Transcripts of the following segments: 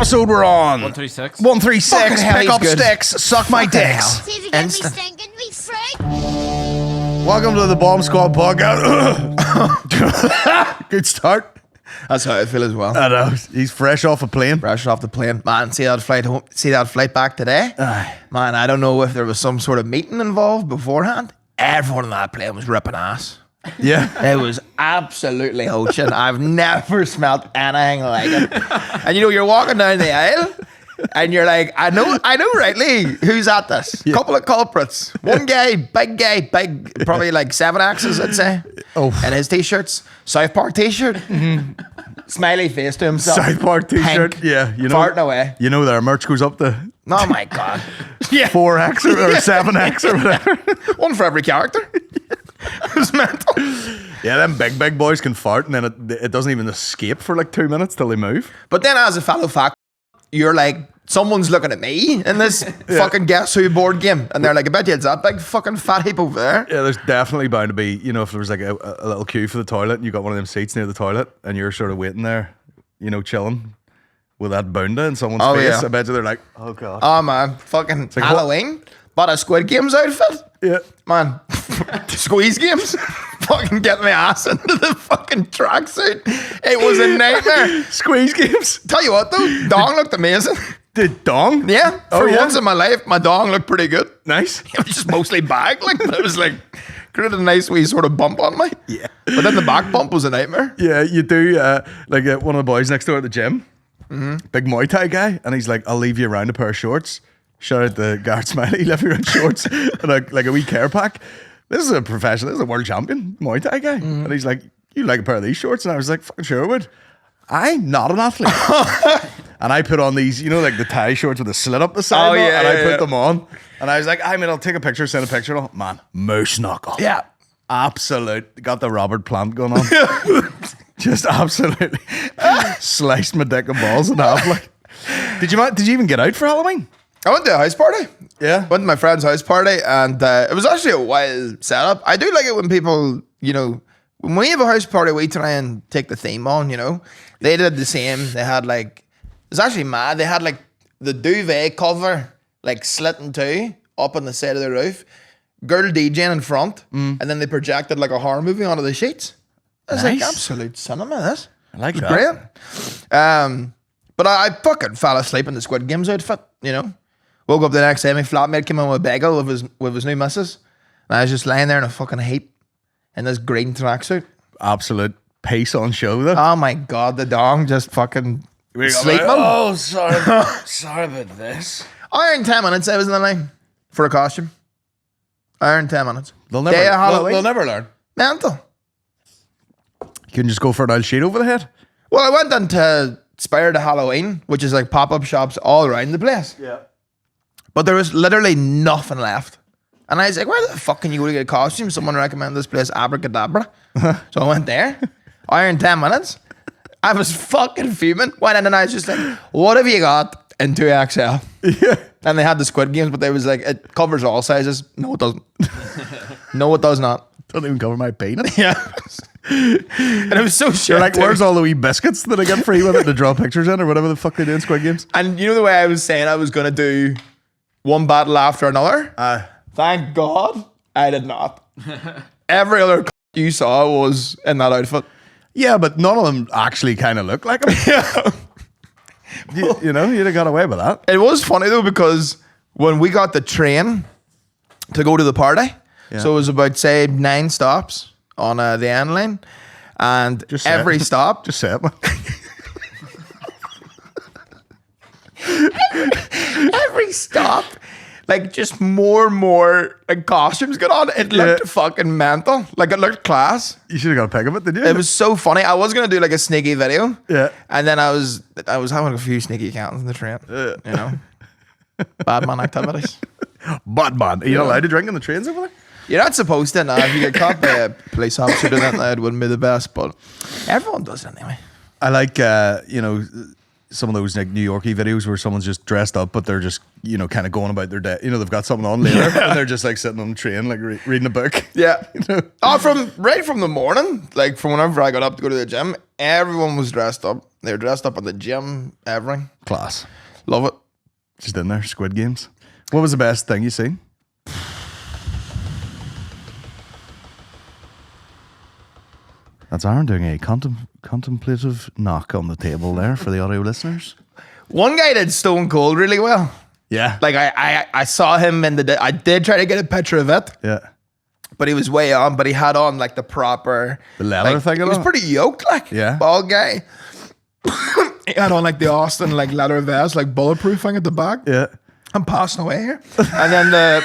episode we're on? 136. 136. Fucking Pick up good. sticks. Suck my dicks. See if you get me stinking, me freak. Welcome to the Bomb Squad podcast. Good start. That's how I feel as well. I know. He's fresh off a plane. Fresh off the plane. Man, see that flight home, see that flight back today? Aye. Man, I don't know if there was some sort of meeting involved beforehand. Everyone on that plane was ripping ass. Yeah. It was absolutely hoaching. I've never smelt anything like it. And you know, you're walking down the aisle and you're like, I know rightly who's at this. Yeah. Couple of culprits. One guy, big, probably like 7X's, I'd say. Oh. And his t-shirts, South Park t-shirt. Smiley face to himself. South Park t-shirt. Pink, Yeah. You know. farting away. You know their merch goes up to Oh my God. 4X or 7X or whatever. One for every character. It was mental. Yeah, them big boys can fart and then it doesn't even escape for like 2 minutes till they move. But then as a fellow fact, you're like, someone's looking at me in this fucking Guess Who board game. And they're like, I bet you it's that big fucking fat heap over there. Yeah, there's definitely bound to be, you know, if there was like a little queue for the toilet and you got one of them seats near the toilet and you're sort of waiting there, you know, chilling with that bounda in someone's face. Yeah. I bet you they're like, oh God. Oh man, fucking like, Halloween. But a Squid Games outfit. Yeah. Man, squeeze games. Fucking get my ass into the fucking tracksuit. It was a nightmare. Squeeze games. Tell you what though, dong looked amazing. Did dong? Yeah, Oh, for yeah? once in my life, my dong looked pretty good. Nice. It was just mostly back, like, but it was like, created a nice wee sort of bump on me. Yeah. But then the back bump was a nightmare. Yeah, you do. One of the boys next door at the gym, big Muay Thai guy, and he's like, I'll leave you around a pair of shorts. Shout out to Garrett Smiley, left me around shorts and like a wee care pack. This is a professional, this is a world champion Muay Thai guy. And he's like, you like a pair of these shorts? And I was like, fucking sure I would. I'm not an athlete. And I put on these, you know, like the tie shorts with the slit up the side. Oh, yeah, and I yeah, put yeah. them on. And I was like, I'll take a picture, send a picture. And all. Man, moose knuckle. Yeah. Absolute. Got the Robert Plant going on. Just absolutely sliced my dick and balls in half. Like, did you even get out for Halloween? I went to a house party. Yeah. Went to my friend's house party, and it was actually a wild setup. I do like it when people, you know, when we have a house party, we try and take the theme on, you know. They did the same. They had like, it was actually mad. They had like the duvet cover, like slit in two, up on the side of the roof. Girl DJing in front, and then they projected like a horror movie onto the sheets. It was like Nice. absolute cinema, this. I like It was that. brilliant. But I fucking fell asleep in the Squid Games outfit, you know. Woke up the next day, my flatmate came in with a bagel with his new missus. And I was just lying there in a fucking heap in this green tracksuit. Absolute pace on show though. Oh my God, the dong just fucking sleeping. Oh, sorry. Sorry about this. I earned 10 minutes, I was in the line for a costume. I earned 10 minutes. They'll Day of Halloween. they'll never learn. Mental. You can just go for an old sheet over the head. Well, I went into Spire to Halloween, which is like pop-up shops all around the place. Yeah. But there was literally nothing left. And I was like, where the fuck can you go to get a costume? Someone recommended this place, Abracadabra. So I went there. I earned 10 minutes. I was fucking fuming. Went in and I was just like, what have you got in 2XL? Yeah. And they had the Squid Games, but they was like, it covers all sizes. No, it doesn't. No, it does not. Don't even cover my penis. Yeah. And it was so shit. You're like, too. where's all the wee biscuits that I get free with it to draw pictures in or whatever the fuck they do in Squid Games? And you know the way I was saying I was going to do one battle after another? Thank God I did not. Every other you saw was in that outfit. Yeah, but none of them actually kind of look like him. Yeah. you know, you'd have got away with that. It was funny though, because when we got the train to go to the party, so it was about, say, 9 stops on the end line, and Just say every it. stop, Just say it, man. every stop, like just more and more like costumes got on. It looked fucking mental. Like it looked class. You should have got a pic of it, did you? It was so funny. I was gonna do like a sneaky video. Yeah. And then I was having a few sneaky accounts in the train. You know. Bad man activities. Bad man. Are you not allowed to drink on the trains over there? You're not supposed to now. If you get caught by a police officer doing that, it wouldn't be the best, but everyone does it anyway. I like, you know, some of those like New Yorkie videos where someone's just dressed up, but they're just, you know, kind of going about their day. You know, they've got something on later and they're just like sitting on the train, like reading a book. Yeah. You know? Oh, from right from the morning, like from whenever I got up to go to the gym, everyone was dressed up. They're dressed up at the gym, everything. Class. Love it. Just in there, Squid Games. What was the best thing you seen? That's Aaron doing a contemplative knock on the table there for the audio listeners. One guy did Stone Cold really well. Yeah. Like I saw him in the. I did try to get a picture of it, Yeah. but he was way on. But he had on like the proper The leather like, thing He and was all? pretty yoked, like Yeah. bald guy. He had on like the Austin like leather vest, like bulletproof thing at the back. Yeah. I'm passing away here, and then the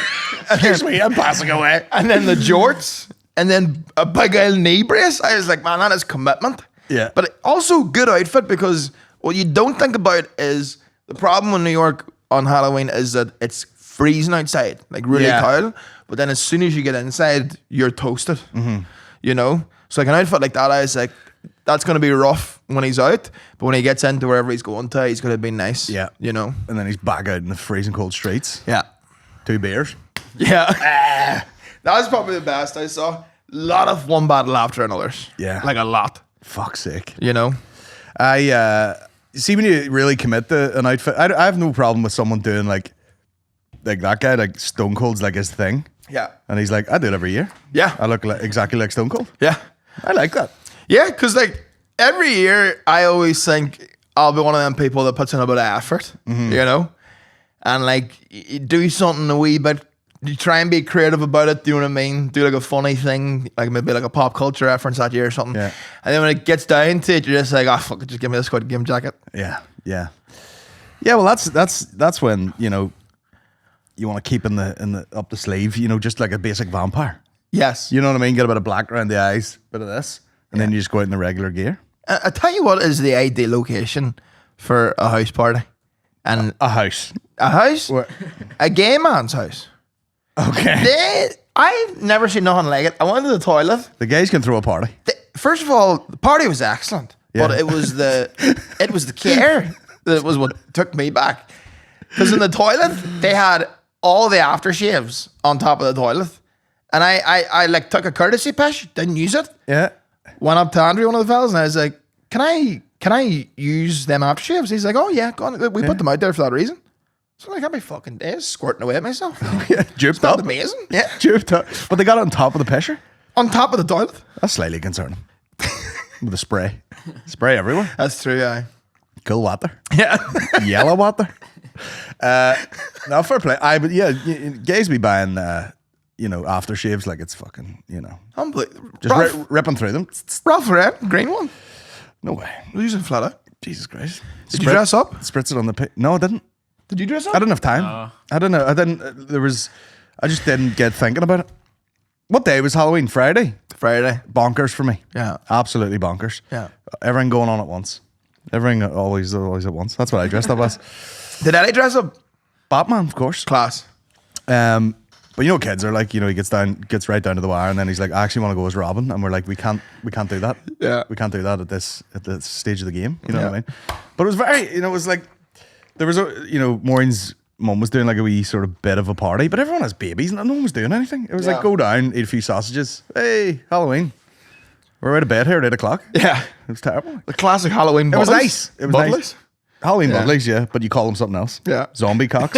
excuse me, I'm passing away, and then the jorts, and then a big old knee brace. I was like, man, that is commitment. Yeah. But also good outfit because what you don't think about is the problem in New York on Halloween is that it's freezing outside, like really Yeah. cold. But then as soon as you get inside, you're toasted. Mm-hmm. You know? So like an outfit like that, I was like, that's going to be rough when he's out. But when he gets into wherever he's going to, he's going to be nice. Yeah. You know? And then he's back out in the freezing cold streets. Yeah. 2 beers. Yeah. That was probably the best I saw. A lot of one battle after another's. Yeah. Like a lot. Fuck's sake. You know? I see when you really commit to an outfit. I have no problem with someone doing like that guy, like Stone Cold's like his thing. Yeah. And he's like, I do it every year. Yeah. I look like, exactly like Stone Cold. Yeah. I like that. Yeah, because like every year I always think I'll be one of them people that puts in a bit of effort, Mm-hmm. you know? And like you do something a wee bit, you try and be creative about it, do you know what I mean? Do like a funny thing, like maybe like a pop culture reference that year or something. Yeah. And then when it gets down to it, you're just like, oh fuck it, just give me the Squid Game jacket. Yeah. Yeah. Yeah, well that's when, you know, you want to keep in the up the sleeve, you know, just like a basic vampire. Yes. You know what I mean? Get a bit of black around the eyes, bit of this, and then you just go out in the regular gear. I tell you what is the ideal location for a house party. And A house. a house? What? A gay man's house. Okay. I've never seen nothing like it. I went to the toilet. The guys can throw a party. First of all, the party was excellent, Yeah. but it was the care that was what took me back. Because in the toilet they had all the aftershaves on top of the toilet, and I like took a courtesy piss, didn't use it. Yeah. Went up to Andrew, one of the fellas, and I was like, "Can I use them aftershaves?" He's like, "Oh yeah, go on. We put them out there for that reason." So like, every fucking day squirting away at myself. Yeah. Duped Not up. amazing, yeah. Duped up. But they got it on top of the pisher. On top of the toilet. That's slightly concerning. With the spray. Spray everywhere. That's true, yeah. Cool water. Yeah. Yellow water. No, fair play. But yeah, gays be buying, you know, aftershaves like it's fucking, you know, just ripping through them. Ralph Lauren, green one. No way. We're using flatter. Jesus Christ. Did you dress up? Spritz it on the No, I didn't. Did you dress up? I didn't have time. I don't know. I didn't. I just didn't get thinking about it. What day was Halloween? Friday. Friday. Bonkers for me. Yeah. Absolutely bonkers. Yeah. Everything going on at once. Everything always at once. That's what I dressed up as. Did Eddie dress up? Batman, of course. Class. But you know, kids are like, you know, he gets right down to the wire, and then he's like, I actually want to go as Robin, and we're like, we can't do that. Yeah. We can't do that at this stage of the game. You know what I mean? But it was very, you know, it was like there was a, you know, Maureen's mum was doing like a wee sort of bit of a party, but everyone has babies, and no one was doing anything. It was like, go down, eat a few sausages. Hey, Halloween. We're out of bed here at 8 o'clock. Yeah. It was terrible. The classic Halloween It was buddies. nice. It was Buddies? nice. Halloween Yeah. buddies, yeah, but you call them something else. Yeah. Zombie cocks.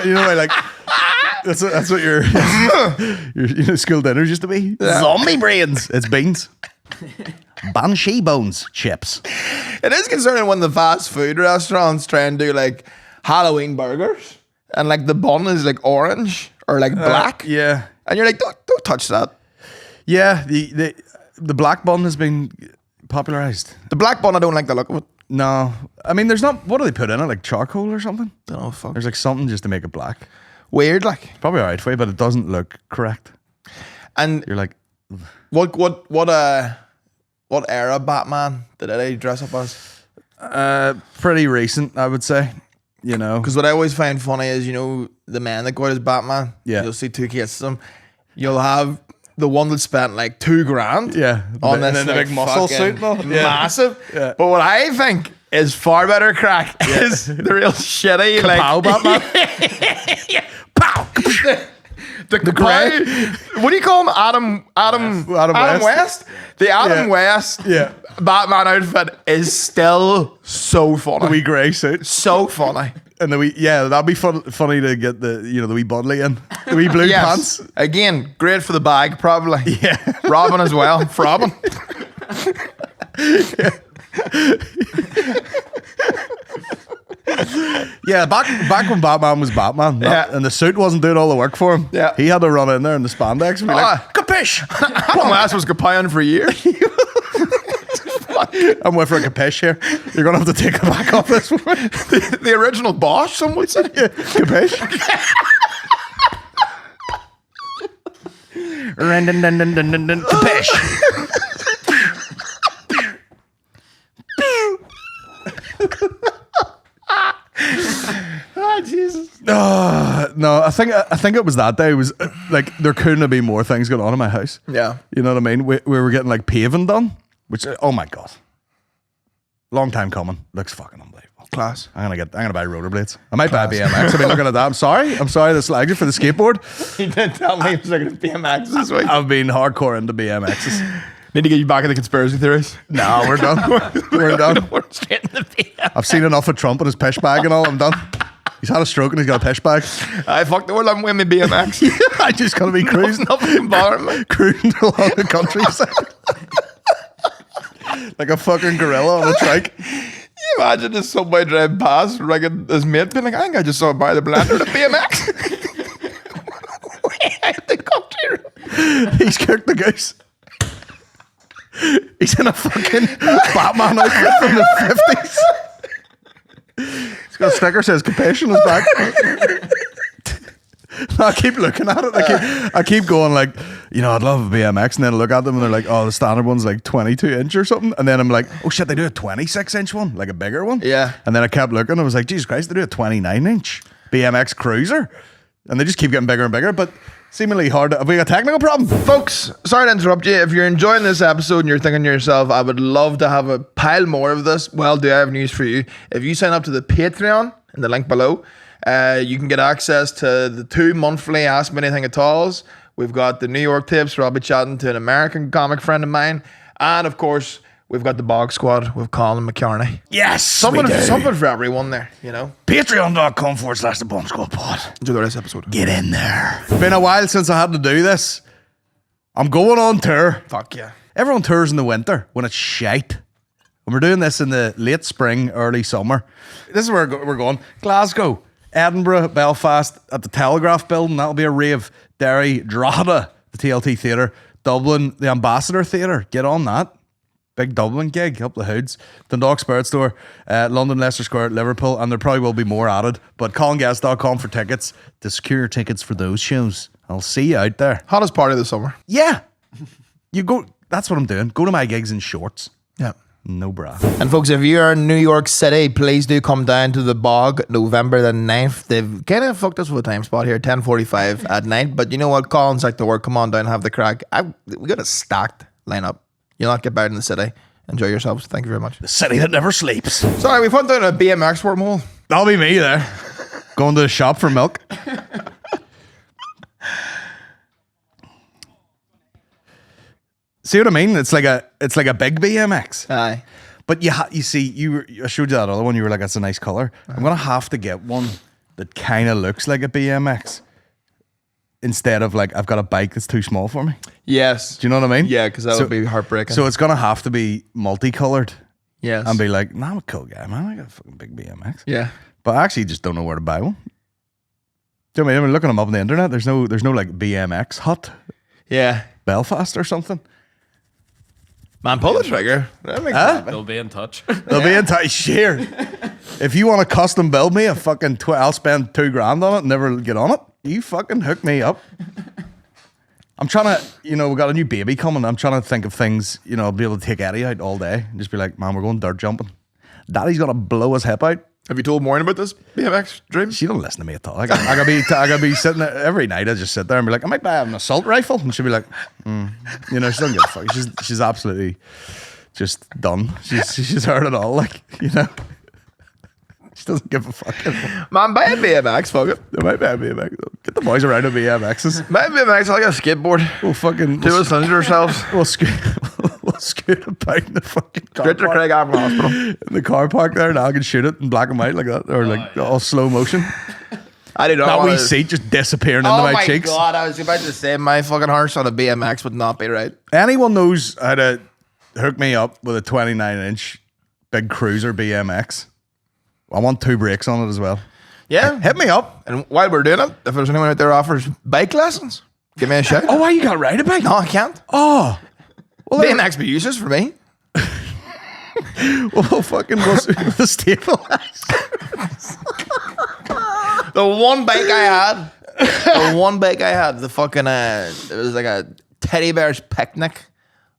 you know, like that's what your you know, school dinners used to be. Yeah. Zombie brains. It's beans. Banshee bones chips. It is concerning when the fast food restaurants try and do like Halloween burgers and like the bun is like orange or like black. Yeah. And you're like, don't touch that. Yeah. The black bun has been popularized. The black bun, I don't like the look of it. No. I mean, there's not, what do they put in it? Like charcoal or something? Oh, fuck. There's like something just to make it black. Weird, like. Probably alright for you, but it doesn't look correct. And You're like, what era Batman did Eddie dress up as? pretty recent, I would say. You know, Because what I always find funny is, you know, the man that got as Batman. Yeah. You'll see two cases of them. You'll have the one that spent like $2,000. yeah, On and this then the like, big muscle fucking suit, and all. Yeah. massive. Yeah. But what I think is far better crack is the real shitty like Pow, Batman. Pow. The grey. What do you call him? Adam West. The Adam West Batman outfit is still so funny. The wee grey suit. So funny. And the wee, that'd be funny to get the wee Budley in. The wee blue pants. Again, great for the bag, probably. Yeah. Robin as well. For Robin. Yeah, back when Batman was Batman, and the suit wasn't doing all the work for him. Yeah. He had to run in there in the spandex and be like, capish! Adam West was kapaying for years. I'm waiting for a capish here. You're going to have to take a back off this one. The original Bosch, some would say. Yeah, capish. Capish. Oh, Jesus. No, I think it was that day. It was like there couldn't have been more things going on in my house. Yeah. You know what I mean? We were getting like paving done, which, oh my God. Long time coming. Looks fucking unbelievable. Class. I'm gonna buy rollerblades. I might buy a BMX. I've been looking at that. I'm sorry to slag you for the skateboard. He did tell me he was looking at BMX this week. I've been hardcore into BMXs. Need to get you back in the conspiracy theories. No, we're done. We're done. We're straight in the BMX. I've seen enough of Trump and his pish bag and all. I'm done. He's had a stroke and he's got a pish bag. I fuck the world. I'm with my BMX. I just gotta be cruising. Nothing can bother me. Cruising along the countryside. Like a fucking gorilla on a trike. You imagine just somebody driving past, like his mate being like, I think I just saw by the blender the BMX. Way out the country. He's cooked the goose. He's in a fucking Batman outfit from the 50s. He's got a sticker that says capish on his back. I keep looking at it. I keep going like, you know, I'd love a BMX, and then I look at them and they're like, oh, the standard one's like 22 inch or something. And then I'm like, oh shit, they do a 26 inch one, like a bigger one. Yeah. And then I kept looking. I was like, Jesus Christ, they do a 29 inch BMX cruiser. And they just keep getting bigger and bigger, but seemingly hard. Have we got a technical problem? Folks, sorry to interrupt you. If you're enjoying this episode and you're thinking to yourself, I would love to have a pile more of this, well, do I have news for you. If you sign up to the Patreon in the link below, you can get access to the 2 monthly Ask Me Anything at Alls. We've got the New York tips where I'll be chatting to an American comic friend of mine. And of course, we've got the Bog Squad with Colin McCartney. Yes, something for everyone there, you know. Patreon.com/the Bog Squad pod. Enjoy the rest of the episode. Get in there. Been a while since I had to do this. I'm going on tour. Fuck yeah. Everyone tours in the winter when it's shite. And we're doing this in the late spring, early summer. This is where we're going. Glasgow, Edinburgh, Belfast, at the Telegraph building. That'll be a rave. Derry, Drogheda, the TLT Theatre. Dublin, the Ambassador Theatre. Get on that. Big Dublin gig up the hoods. Dundalk Spirit Store, London, Leicester Square, Liverpool, and there probably will be more added. But ColinGeddis.com for tickets to secure your tickets for those shows. I'll see you out there. Hottest party of the summer. Yeah. You go, that's what I'm doing. Go to my gigs in shorts. Yeah. No bra. And folks, if you are in New York City, please do come down to the Bog November the 9th. They've kind of fucked us with a time spot here, 10:45 at night. But you know what? Colin's like to work. Come on down and have the crack. We got a stacked lineup. You'll not get bad in the city. Enjoy yourselves. Thank you very much. The city that never sleeps. Sorry, we went down a BMX wormhole. That'll be me there. Going to the shop for milk. See what I mean? It's like a big BMX. Aye. But you see, I showed you that other one. You were like, that's a nice color. I'm gonna have to get one that kind of looks like a BMX instead of like I've got a bike that's too small for me. Yes. Do you know what I mean? Yeah, because that would be heartbreaking. So it's gonna have to be multicolored. Yes. And be like, nah, I'm a cool guy, man. I got a fucking big BMX. Yeah. But I actually just don't know where to buy one. Do you know what I mean? I'm looking them up on the internet. There's no like BMX hut. Yeah. Belfast or something. Man, pull the trigger. That makes sense. They'll be in touch. They'll be in touch. Share. If you want to custom build me a fucking, I'll spend $2,000 on it and never get on it. You fucking hook me up. I'm trying to, we got a new baby coming. I'm trying to think of things, I'll be able to take Eddie out all day and just be like, man, we're going dirt jumping. Daddy's gonna blow his hip out. Have you told Maureen about this BMX dream? She don't listen to me at all. I gotta be sitting there every night. I just sit there and be like, I might buy an assault rifle, and she'll be like, she doesn't give a fuck. She's absolutely just done. She's heard it all, She doesn't give a fuck anymore. Man, buy a BMX, fuck it. There might be a BMX. Get the boys around on BMXs. Buy a BMX, I like a skateboard. We'll fucking... Do us under ourselves. We'll scoot about in the fucking car Straight to park. Craig Arm Hospital. In the car park there, and I can shoot it in black and white like that. Or like all slow motion. I did not That want wee to... seat just disappearing Oh into my my cheeks. god, I was about to say my fucking horse on a BMX would not be right. Anyone knows how to hook me up with a 29-inch big cruiser BMX? I want 2 brakes on it as well. Yeah. Hit me up. And while we're doing it, if there's anyone out there who offers bike lessons, give me a shout. Oh, why you got to ride a bike? No, I can't. Oh. Well, BMX be useless for me. well fucking the staple. The one bike I had, the fucking it was like a teddy bear's picnic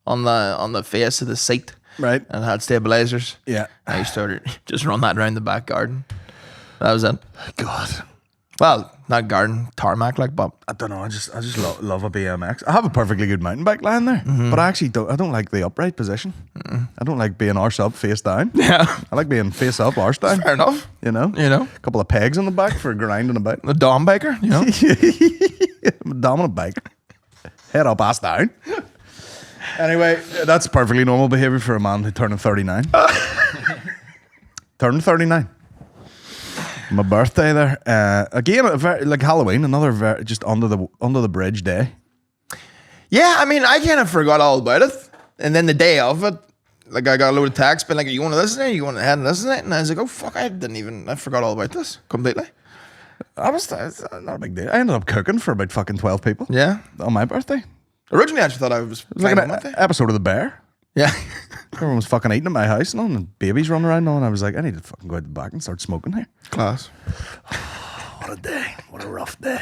on the face of the seat. Right. And it had stabilizers. Yeah. I started just run that around the back garden. That was it. God. Well, not garden, tarmac like, but I don't know. I just love a BMX. I have a perfectly good mountain bike lying there, but I actually don't. I don't like the upright position. I don't like being arse up, face down. yeah, I like being face up, arse down. fair enough. You know, a couple of pegs on the back for grinding about. The Dom biker, you know. I'm a dominant bike. Head up, ass down. Anyway, that's perfectly normal behavior for a man who turned 39. Turning 39. My birthday there. Again, like Halloween, another just under the bridge day. Yeah, I mean, I kind of forgot all about it, and then the day of it, like I got a load of texts, being like, "Are you going to listen to it? Are you going ahead and listen to it?" And I was like, "Oh fuck, I forgot all about this completely." It's not a big deal. I ended up cooking for about fucking 12 people. Yeah. On my birthday. Originally, I actually thought I was It was like playing an on my day. episode of The Bear. Yeah. Everyone was fucking eating at my house and all, and babies running around and all, and I was like, I need to fucking go out the back and start smoking here. Class. What a day. What a rough day.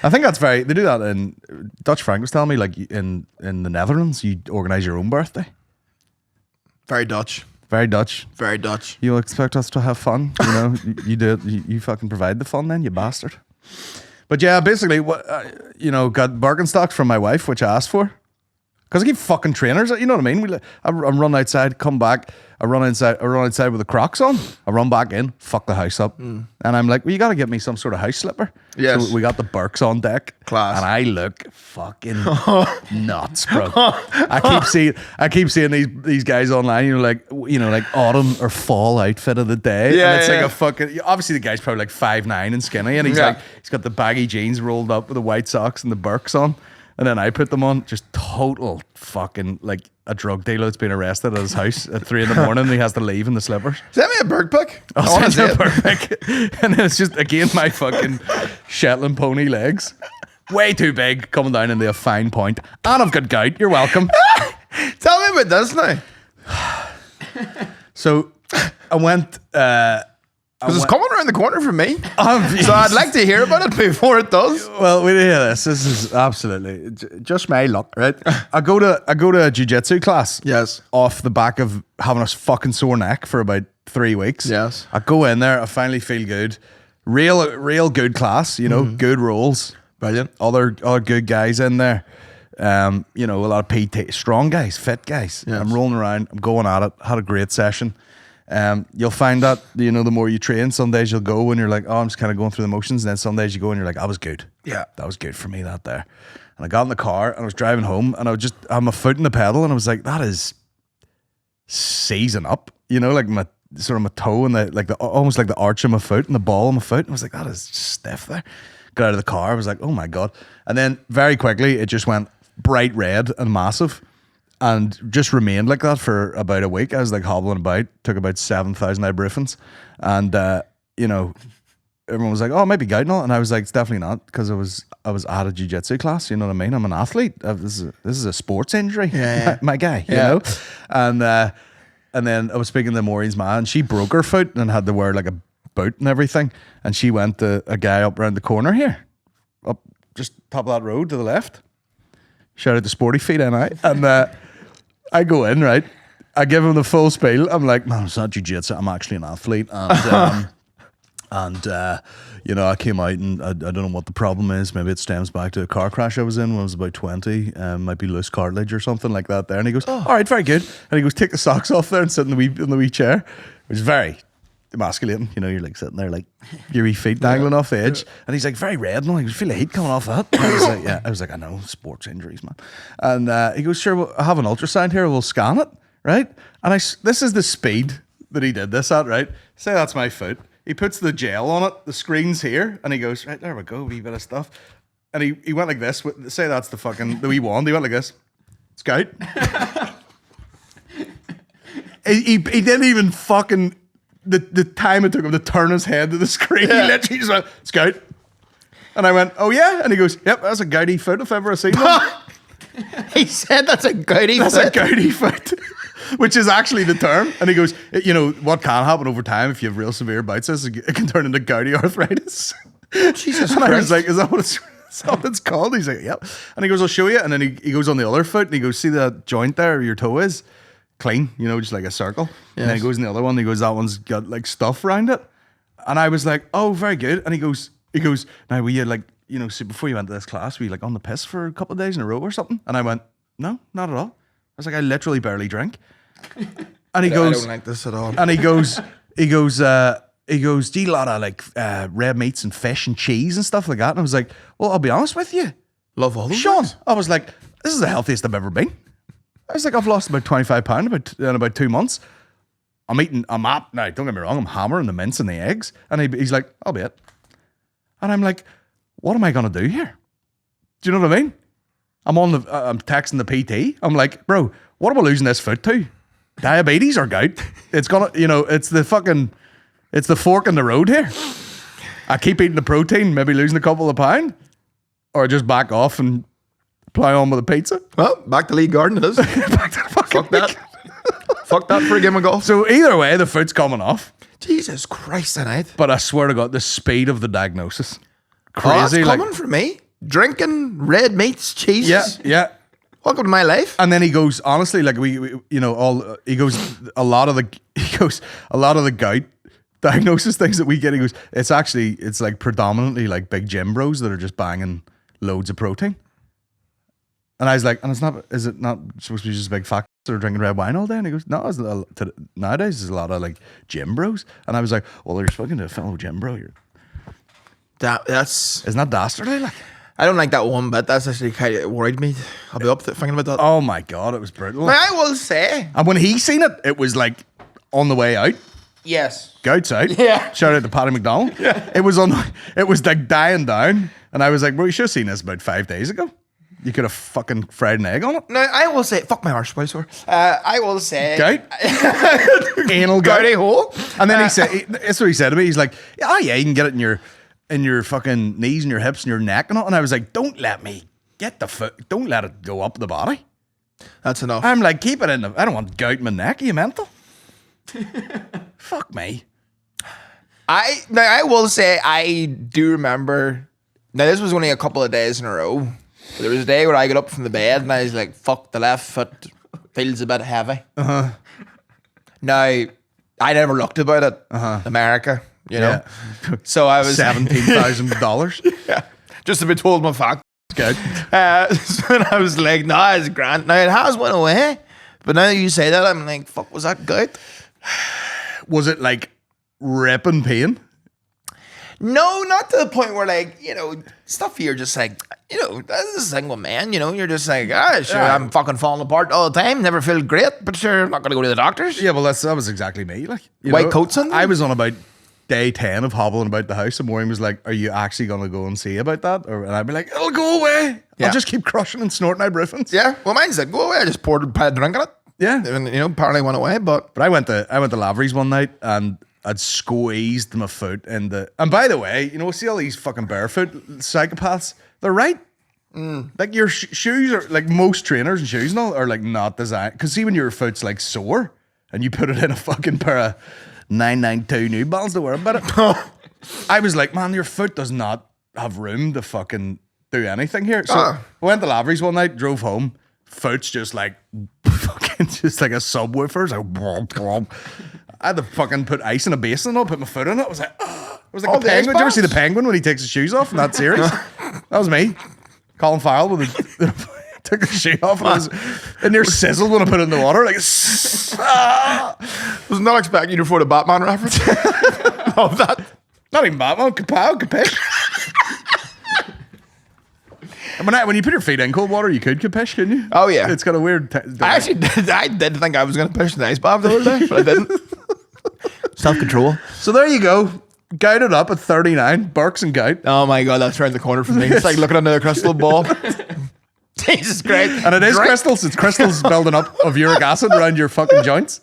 I think that's they do that in, Dutch Frank was telling me, like in the Netherlands, you organise your own birthday. Very Dutch. Very Dutch. Very Dutch. You expect us to have fun, you know? You do it. You fucking provide the fun, then you bastard. But yeah, basically, what got Birkenstocks from my wife, which I asked for, because I keep fucking trainers. You know what I mean? I run outside, come back. I run outside with the Crocs on. I run back in, fuck the house up, and I'm like, well, you got to get me some sort of house slipper. Yes. So we got the Birks on deck. Class. And I look fucking nuts, bro. I keep seeing these guys online. Like autumn or fall outfit of the day. Yeah, And it's yeah. like a fucking. Obviously, the guy's probably like 5'9" and skinny, and he's got the baggy jeans rolled up with the white socks and the Birks on. And then I put them on, just total fucking like a drug dealer that's been arrested at his house at 3 a.m. and he has to leave in the slippers. Send me a Birk pic. I I'll want to send see you a it. Birk. And then it's just, again, my fucking Shetland pony legs. Way too big, coming down into a fine point. And I've got gout. You're welcome. Tell me about this now. So I went... Because it's coming around the corner for me. So I'd I'd like to hear about it before it does. Well, we hear this. This is absolutely just my luck, right? I go to a jiu-jitsu class. Yes. Off the back of having a fucking sore neck for about 3 weeks. Yes. I go in there. I finally feel good. Real good class. Good rules. Brilliant. Other good guys in there. A lot of PT, strong guys, fit guys. Yes. I'm rolling around. I'm going at it. Had a great session. You'll find that, the more you train, some days you'll go and you're like, oh, I'm just kind of going through the motions. And then some days you go and you're like, I was good. Yeah. That was good for me that there. And I got in the car and I was driving home and I had my foot in the pedal and I was like, that is seizing up, like my toe and almost like the arch of my foot and the ball of my foot. And I was like, that is stiff there. Got out of the car. I was like, oh my God. And then very quickly it just went bright red and massive. And just remained like that for about a week. I was like hobbling about, took about 7,000 ibuprofens. And, everyone was like, oh, maybe gout and all. And I was like, it's definitely not, because I was at a jiu-jitsu class, you know what I mean? I'm an athlete. This is a sports injury, Yeah. my guy, you know? And then I was speaking to Maureen's ma, and she broke her foot and had to wear like a boot and everything. And she went to a guy up around the corner here, up just top of that road to the left. Shout out to Sporty Feet, and I go in, right? I give him the full spiel. I'm like, man, it's not jiu-jitsu. I'm actually an athlete. And I came out and I don't know what the problem is. Maybe it stems back to a car crash I was in when I was about 20. Might be loose cartilage or something like that there. And he goes, all right, very good. And he goes, take the socks off there and sit in the wee chair. It was very, emasculating. You know, you're like sitting there like your wee feet dangling off the edge, and he's like very red. And I feel the heat coming off that. And I was like, yeah. I was like, I know, sports injuries, man. And he goes, sure, well, I have an ultrasound here. We'll scan it, right? And this is the speed that he did this at, right? Say that's my foot. He puts the gel on it. The screen's here, and he goes, right, there we go, wee bit of stuff. And he went like this. Say that's the wee wand. He went like this. Scout. he didn't even fucking the time it took him to turn his head to the screen. He literally just went, Scout. And I went, oh yeah? And he goes, yep, that's a gouty foot if I've ever seen one. He said that's a gouty foot. That's a gouty foot. Which is actually the term. And he goes, you know, what can happen over time if you have real severe bouts is it can turn into gouty arthritis. Jesus And Christ. I was like, is that what it's called? He's like, yep. And he goes, I'll show you. And then he goes on the other foot and he goes, see that joint there where your toe is? Clean, you know, just like a circle. Yes. And then he goes in the other one, he goes, that one's got like stuff around it. And I was like, oh, very good. And he goes, now we had like, you know, see, before you went to this class, were you like on the piss for a couple of days in a row or something? And I went, no, not at all. I was like, I literally barely drink. And he goes, I don't like this at all. And he goes, do you eat a lot of like red meats and fish and cheese and stuff like that? And I was like, well, I'll be honest with you. Love all those Sean, things. I was like, this is the healthiest I've ever been. I was like, I've lost about 25 pounds in about 2 months. Now, don't get me wrong, I'm hammering the mince and the eggs. And he's like, I'll be it. And I'm like, what am I going to do here? Do you know what I mean? I'm texting the PT. I'm like, bro, what am I losing this foot to? Diabetes or gout? It's gonna, you know, it's the fork in the road here. I keep eating the protein, maybe losing a couple of pounds, or just back off and plow on with a pizza. Well, back to Lee Garden it is. Back to the fucking Fuck that. Fuck that for a game of golf. So either way, the foot's coming off. Jesus Christ tonight. But I swear to God, the speed of the diagnosis. Oh, that's Crazy. coming from me. Drinking red meats, cheeses. Yeah. Welcome to my life. And then he goes, honestly, like we you know, a lot of the gout diagnosis things that we get, he goes, it's like predominantly like big gym bros that are just banging loads of protein. And I was like, is it not supposed to be just big fucks that are drinking red wine all day? And he goes, no, nowadays there's a lot of like gym bros. And I was like, well, you're speaking to a fellow gym bro. Isn't that dastardly? Like, I don't like that one bit. That's actually kind of worried me. I'll be up thinking about that. oh my God, it was brutal. Now, I will say. And when he seen it, it was like on the way out. Yes. Gout's out. Yeah. Shout out to Paddy McDonald. Yeah. It was like dying down. And I was like, bro, you should have seen this about 5 days ago. You could have fucking fried an egg on it. Now, I will say, fuck my arse, boy, sore. I will say. Gout? Anal gout. Gouty hole. And then he said, that's what he said to me. He's like, yeah, you can get it in your fucking knees and your hips and your neck and all. And I was like, don't let me get the foot. Don't let it go up the body. That's enough. I'm like, keep it in I don't want gout in my neck. Are you mental? Fuck me. I will say, I do remember. Now, this was only a couple of days in a row. There was a day where I got up from the bed and I was like, fuck, the left foot feels a bit heavy. Now, I never looked about it. America, you know. Yeah. So I was $17,000. yeah, just to be told my fact. Good. So I was like, nah, it's grand. Now, it has went away. But now you say that, I'm like, fuck, was that good? Was it like ripping pain? No, not to the point where, like, you know, stuff you're just like, you know, that's a single man, you know, you're just like, sure, Yeah. I'm fucking falling apart all the time, never feel great, but sure, I'm not going to go to the doctors. Yeah, well, that was exactly me. Like, White coats on? I was on about day 10 of hobbling about the house, and Maureen was like, are you actually going to go and see about that? And I'd be like, it'll go away. Yeah. I'll just keep crushing and snorting ibuprofens. Yeah, well, mine said, go away, I just poured a pile of drink in it. Yeah. And, you know, apparently went away, but But I went to Lavery's one night, and I'd squeezed my foot in the... And by the way, you know, see all these fucking barefoot psychopaths? They're right. Like, your shoes are... Like, most trainers and shoes and all are, like, not designed... Because see, when your foot's, like, sore, and you put it in a fucking pair of 992 New Balance to wear about it, I was like, man, your foot does not have room to fucking do anything here. So, I went to Lavery's one night, drove home, foot's just, like, fucking just like a subwoofer. It's like... Blah, blah. I had to fucking put ice in a basin and all, put my foot in it. I was like, oh. It was like the penguin. Did you ever see the penguin when he takes his shoes off in that series? That was me. Colin Farrell with took his shoe off and I was in there sizzled when I put it in the water. Like, was not expecting you to afford a Batman reference. love that. Not even Batman. Kapow, kapish. When you put your feet in cold water, you could kapish, couldn't you? Oh, yeah. It's got a weird... I actually did. I did think I was going to push the ice bath the other day, but I didn't. Self-control. So there you go. Gouted up at 39. Birks and Gout. Oh my God, that's around the corner from me. It's like looking under a crystal ball. Jesus Christ. And it is crystals. It's crystals building up of uric acid around your fucking joints.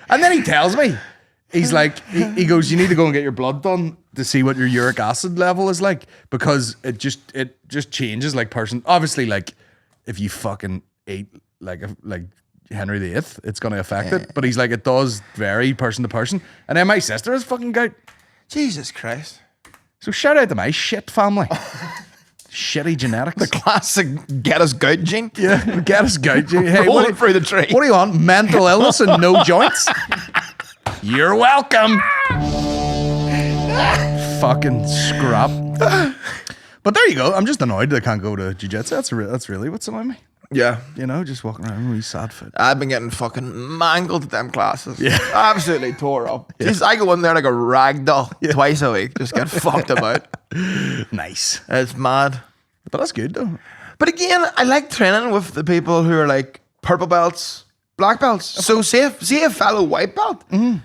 And then he tells me, he's like, he goes, you need to go and get your blood done to see what your uric acid level is like, because it just changes like person. Obviously, like if you fucking ate like Henry VIII, it's going to affect it. But he's like, it does vary person to person. And then my sister has fucking gout. Jesus Christ. So shout out to my shit family. Shitty genetics. The classic Geddis gout gene. Yeah, Geddis gout gene. Hey, Rolling through the tree. What do you want? Mental illness and no joints? You're welcome. Fucking scrap. But there you go. I'm just annoyed that I can't go to jiu-jitsu. That's really what's annoying me. Yeah. You know, just walking around really sad fit. I've been getting fucking mangled at them classes. Yeah. Absolutely tore up. Yeah. Jeez, I go in there like a rag doll twice a week. Just get fucked about. Nice. It's mad. But that's good though. But again, I like training with the people who are like purple belts, black belts. So see a fellow white belt. Mm-hmm.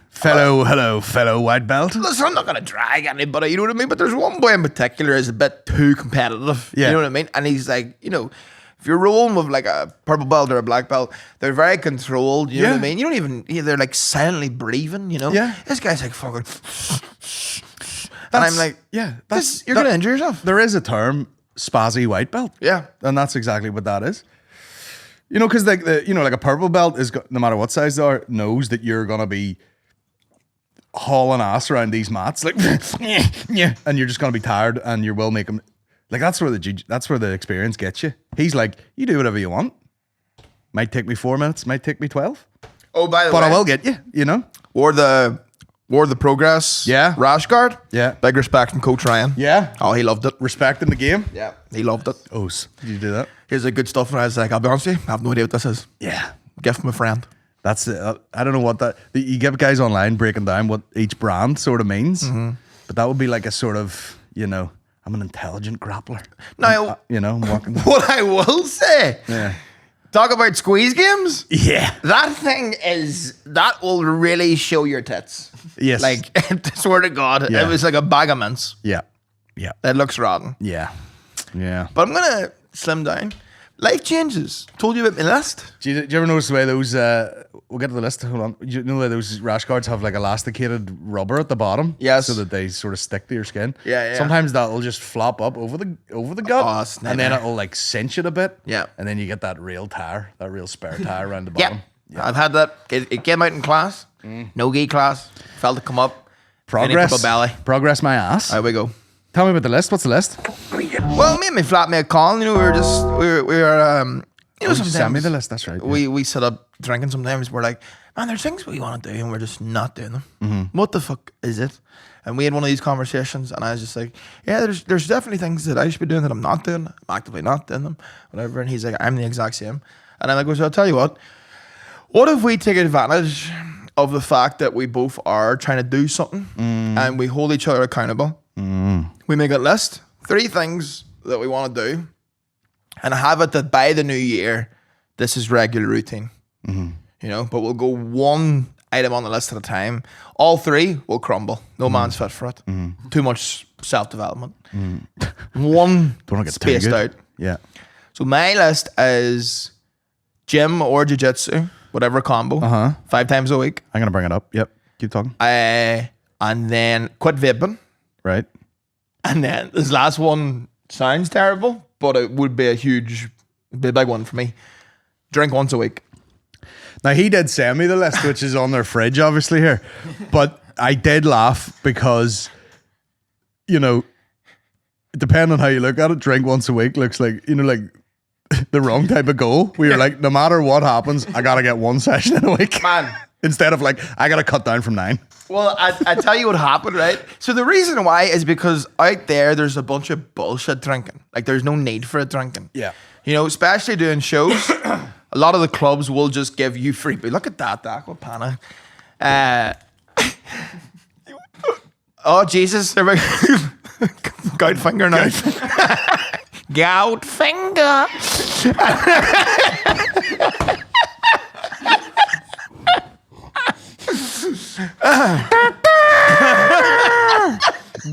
Fellow white belt. Listen, I'm not going to drag anybody, you know what I mean? But there's one boy in particular who's a bit too competitive. Yeah. You know what I mean? And he's like, you know, if you're rolling with like a purple belt or a black belt, they're very controlled. You know what I mean? You don't even, they're like silently breathing, you know? Yeah. This guy's like fucking. And I'm like, yeah, you're going to injure yourself. There is a term, spazzy white belt. Yeah. And that's exactly what that is. You know, because like like a purple belt is, no matter what size they are, knows that you're going to be hauling ass around these mats, like, yeah, and you're just going to be tired and you will make them. Like that's where the experience gets you. He's like, you do whatever you want. Might take me 4 minutes, might take me 12. Oh, by the way. But I will get you, you know? Wore the Progress rash guard. Yeah. Big respect from Coach Ryan. Yeah. Oh, he loved it. Respect in the game. Yeah. He loved it. Oh, did you do that? Here's the good stuff. And I was like, I'll be honest with you, I have no idea what this is. Yeah. Gift from a friend. That's it. I don't know what that. You get guys online breaking down what each brand sort of means, but that would be like a sort of, I'm an intelligent grappler. Now, I'm walking. What I will say, talk about squeeze games. Yeah, that thing that will really show your tits. Yes, like swear to God, it was like a bag of mints. Yeah. It looks rotten. Yeah. But I'm gonna slim down. Life changes. Told you about my list. Do you ever notice the way those? We'll get to the list. Hold on. You know the way those rash guards have like elasticated rubber at the bottom? Yes. So that they sort of stick to your skin. Yeah. Sometimes that'll just flop up over the gut, Oh, and then it'll like cinch it a bit. Yeah. And then you get that real spare tire around the bottom. Yeah. I've had that. It came out in class. No gi class. Felt it come up. Progress. Belly. Progress my ass. There we go. Tell me about the list. What's the list? Well, me and my flatmate Colin, we were sometimes send me the list. That's right. We set up drinking. Sometimes we're like, man, there's things we want to do and we're just not doing them. What the fuck is it? And we had one of these conversations, and I was just like, yeah, there's definitely things that I should be doing that I'm not doing. I'm actively not doing them, whatever. And he's like, I'm the exact same. And I'm like, well, so I'll tell you what. What if we take advantage of the fact that we both are trying to do something and we hold each other accountable? We make a list, 3 things that we want to do, and have it that by the new year, this is regular routine. But we'll go 1 item on the list at a time. All 3 will crumble. No man's fit for it. Too much self-development. One Don't get spaced out. Yeah. So my list is gym or jiu-jitsu, whatever combo, 5 times a week. I'm going to bring it up. Yep. Keep talking. And then quit vaping. Right. And then this last one sounds terrible, but it would be a big one for me. Drink once a week. Now, he did send me the list, which is on their fridge, obviously, here. But I did laugh because, depending on how you look at it, drink once a week looks like, like the wrong type of goal. Where you're like, no matter what happens, I got to get 1 session in a week. Man. Instead of like, I got to cut down from 9. Well, I tell you what happened, right? So the reason why is because out there's a bunch of bullshit drinking. Like there's no need for it drinking. Yeah. Especially doing shows, a lot of the clubs will just give you free beer. Look at that, Dak. What panic. Oh, Jesus. There we go. Gout finger now. Gout finger.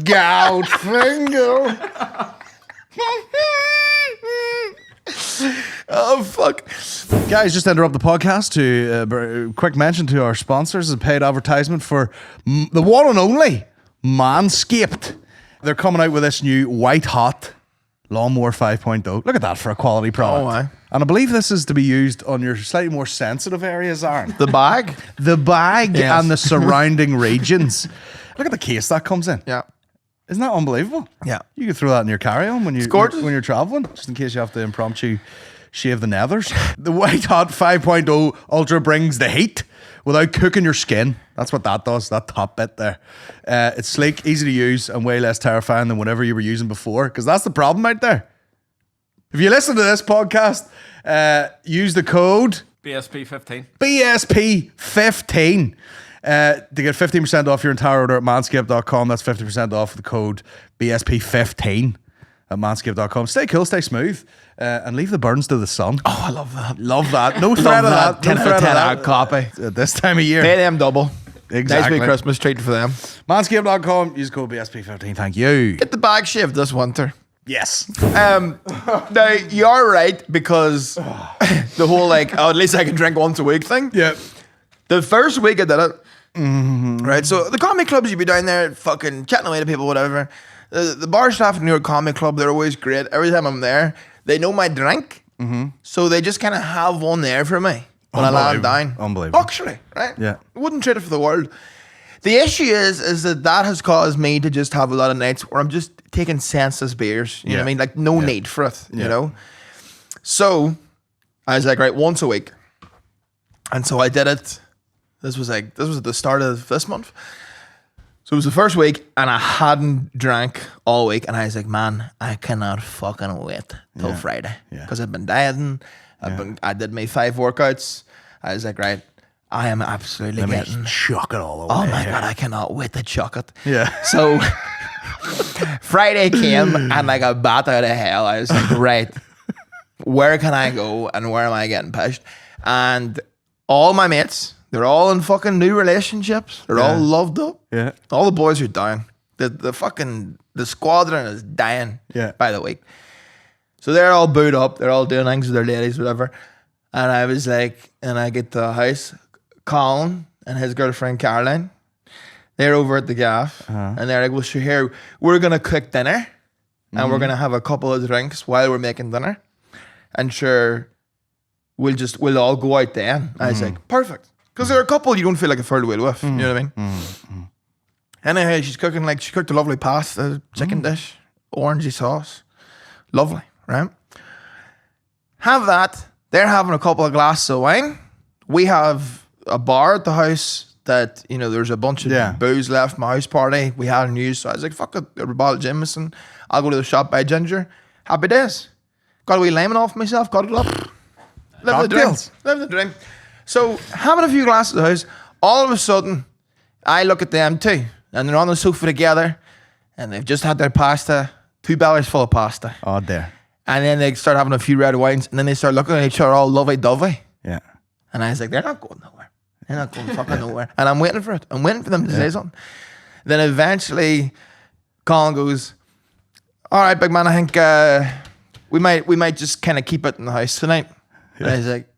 Gout finger. Oh, fuck. Guys, just interrupt the podcast to quick mention to our sponsors, a paid advertisement for the one and only Manscaped. They're coming out with this new white hot lawnmower 5.0. Look at that for a quality product. Oh, aye. And I believe this is to be used on your slightly more sensitive areas, Aaron. The bag? The bag Yes. and the surrounding regions. Look at the case that comes in. Yeah. Isn't that unbelievable? Yeah. You could throw that in your carry-on when gorgeous. when you're traveling, just in case you have to impromptu shave the nethers. The White Hot 5.0 Ultra brings the heat without cooking your skin. That's what that does, that top bit there. It's sleek, easy to use, and way less terrifying than whatever you were using before, because that's the problem out there. If you listen to this podcast, use the code BSP15. BSP15 to get 15% off your entire order at manscaped.com. That's 50% off the code BSP15 at manscaped.com. Stay cool, stay smooth, and leave the burns to the sun. Oh, I love that. Love that. No threat of that. 10 No out threat of 10 of out that. copy. At this time of year. Pay them double. Exactly. Nice wee Christmas treat for them. Manscaped.com. Use code BSP15. Thank you. Get the bag shaved this winter. Yes. Now, you're right, because the whole, like, oh, at least I can drink once a week thing. Yeah. The first week I did it, right? So the comedy clubs, you'd be down there fucking chatting away to people, whatever. The bar staff in New York Comedy Club, they're always great. Every time I'm there, they know my drink. So they just kind of have one there for me when I land down. Unbelievable. Luxury, right? Yeah. Wouldn't trade it for the world. The issue is that has caused me to just have a lot of nights where I'm just taking senseless beers. You know what I mean? Like, no need for it, you know? So I was like, right, once a week. And so I did it. This was at the start of this month. So it was the first week, and I hadn't drank all week. And I was like, man, I cannot fucking wait till Friday. Yeah. Because I've been dieting. I did my 5 workouts. I was like, right, I am absolutely getting... chuck it all over. Oh my God, I cannot wait to chuck it. Yeah. So Friday came, and like a bat out of hell, I was like, right, where can I go and where am I getting pushed? And all my mates, they're all in fucking new relationships. They're all loved up. Yeah. All the boys are dying. The squadron is dying by the week. So they're all booed up. They're all doing things with their ladies, whatever. And I was like, and I get to the house, Colin and his girlfriend Caroline, they're over at the gaff, and they're like, well, sure, here, we're going to cook dinner, and we're going to have a couple of drinks while we're making dinner. And sure, we'll all go out then. I was like, perfect. Because they're a couple you don't feel like a third wheel with. You know what I mean? Anyway, she cooked a lovely pasta, chicken dish, orangey sauce. Lovely, right? Have that. They're having a couple of glasses of wine. We have a bar at the house that, you know, there's a bunch of booze left from my house party. We hadn't used, so I was like, fuck it, a bottle of Jameson. I'll go to the shop, buy ginger. Happy days. Got a wee lemon off myself, got it up. Live the drink. So, having a few glasses at the house, all of a sudden, I look at them too, and they're on the sofa together, and they've just had their pasta, 2 bellies full of pasta. Oh, there. And then they start having a few red wines, and then they start looking at each other all lovey-dovey. Yeah. And I was like, they're not going nowhere. They're not going fucking nowhere. And I'm waiting for it. I'm waiting for them to say something. Then eventually, Colin goes, all right, big man, I think we might just kind of keep it in the house tonight. And I was like,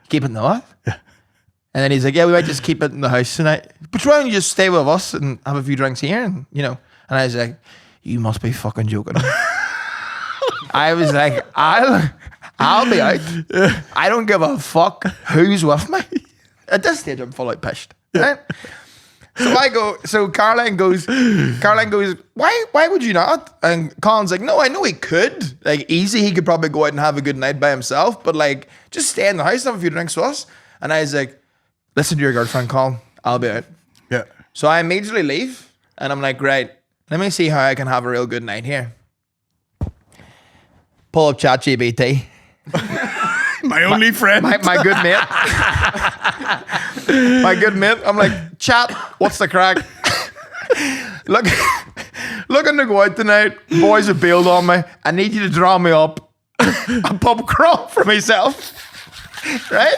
keep it in the what? Yeah. And then he's like, yeah, we might just keep it in the house tonight. But why don't you just stay with us and have a few drinks here? And, you know, and I was like, you must be fucking joking. I was like, I'll be out. I don't give a fuck who's with me. At this stage, I'm fully pissed. Right? So Caroline goes, why would you not? And Colin's like, no, I know he could. Like, easy, he could probably go out and have a good night by himself, but like, just stay in the house and have a few drinks with us. And I was like, listen to your girlfriend, Colin, I'll be out. Yeah. So I immediately leave, and I'm like, right, let me see how I can have a real good night here. Pull up ChatGPT. My only friend. My good mate. My good mate. I'm like, chat, what's the crack? looking to go out tonight. Boys have bailed on me. I need you to draw me up a pub crawl for myself. Right?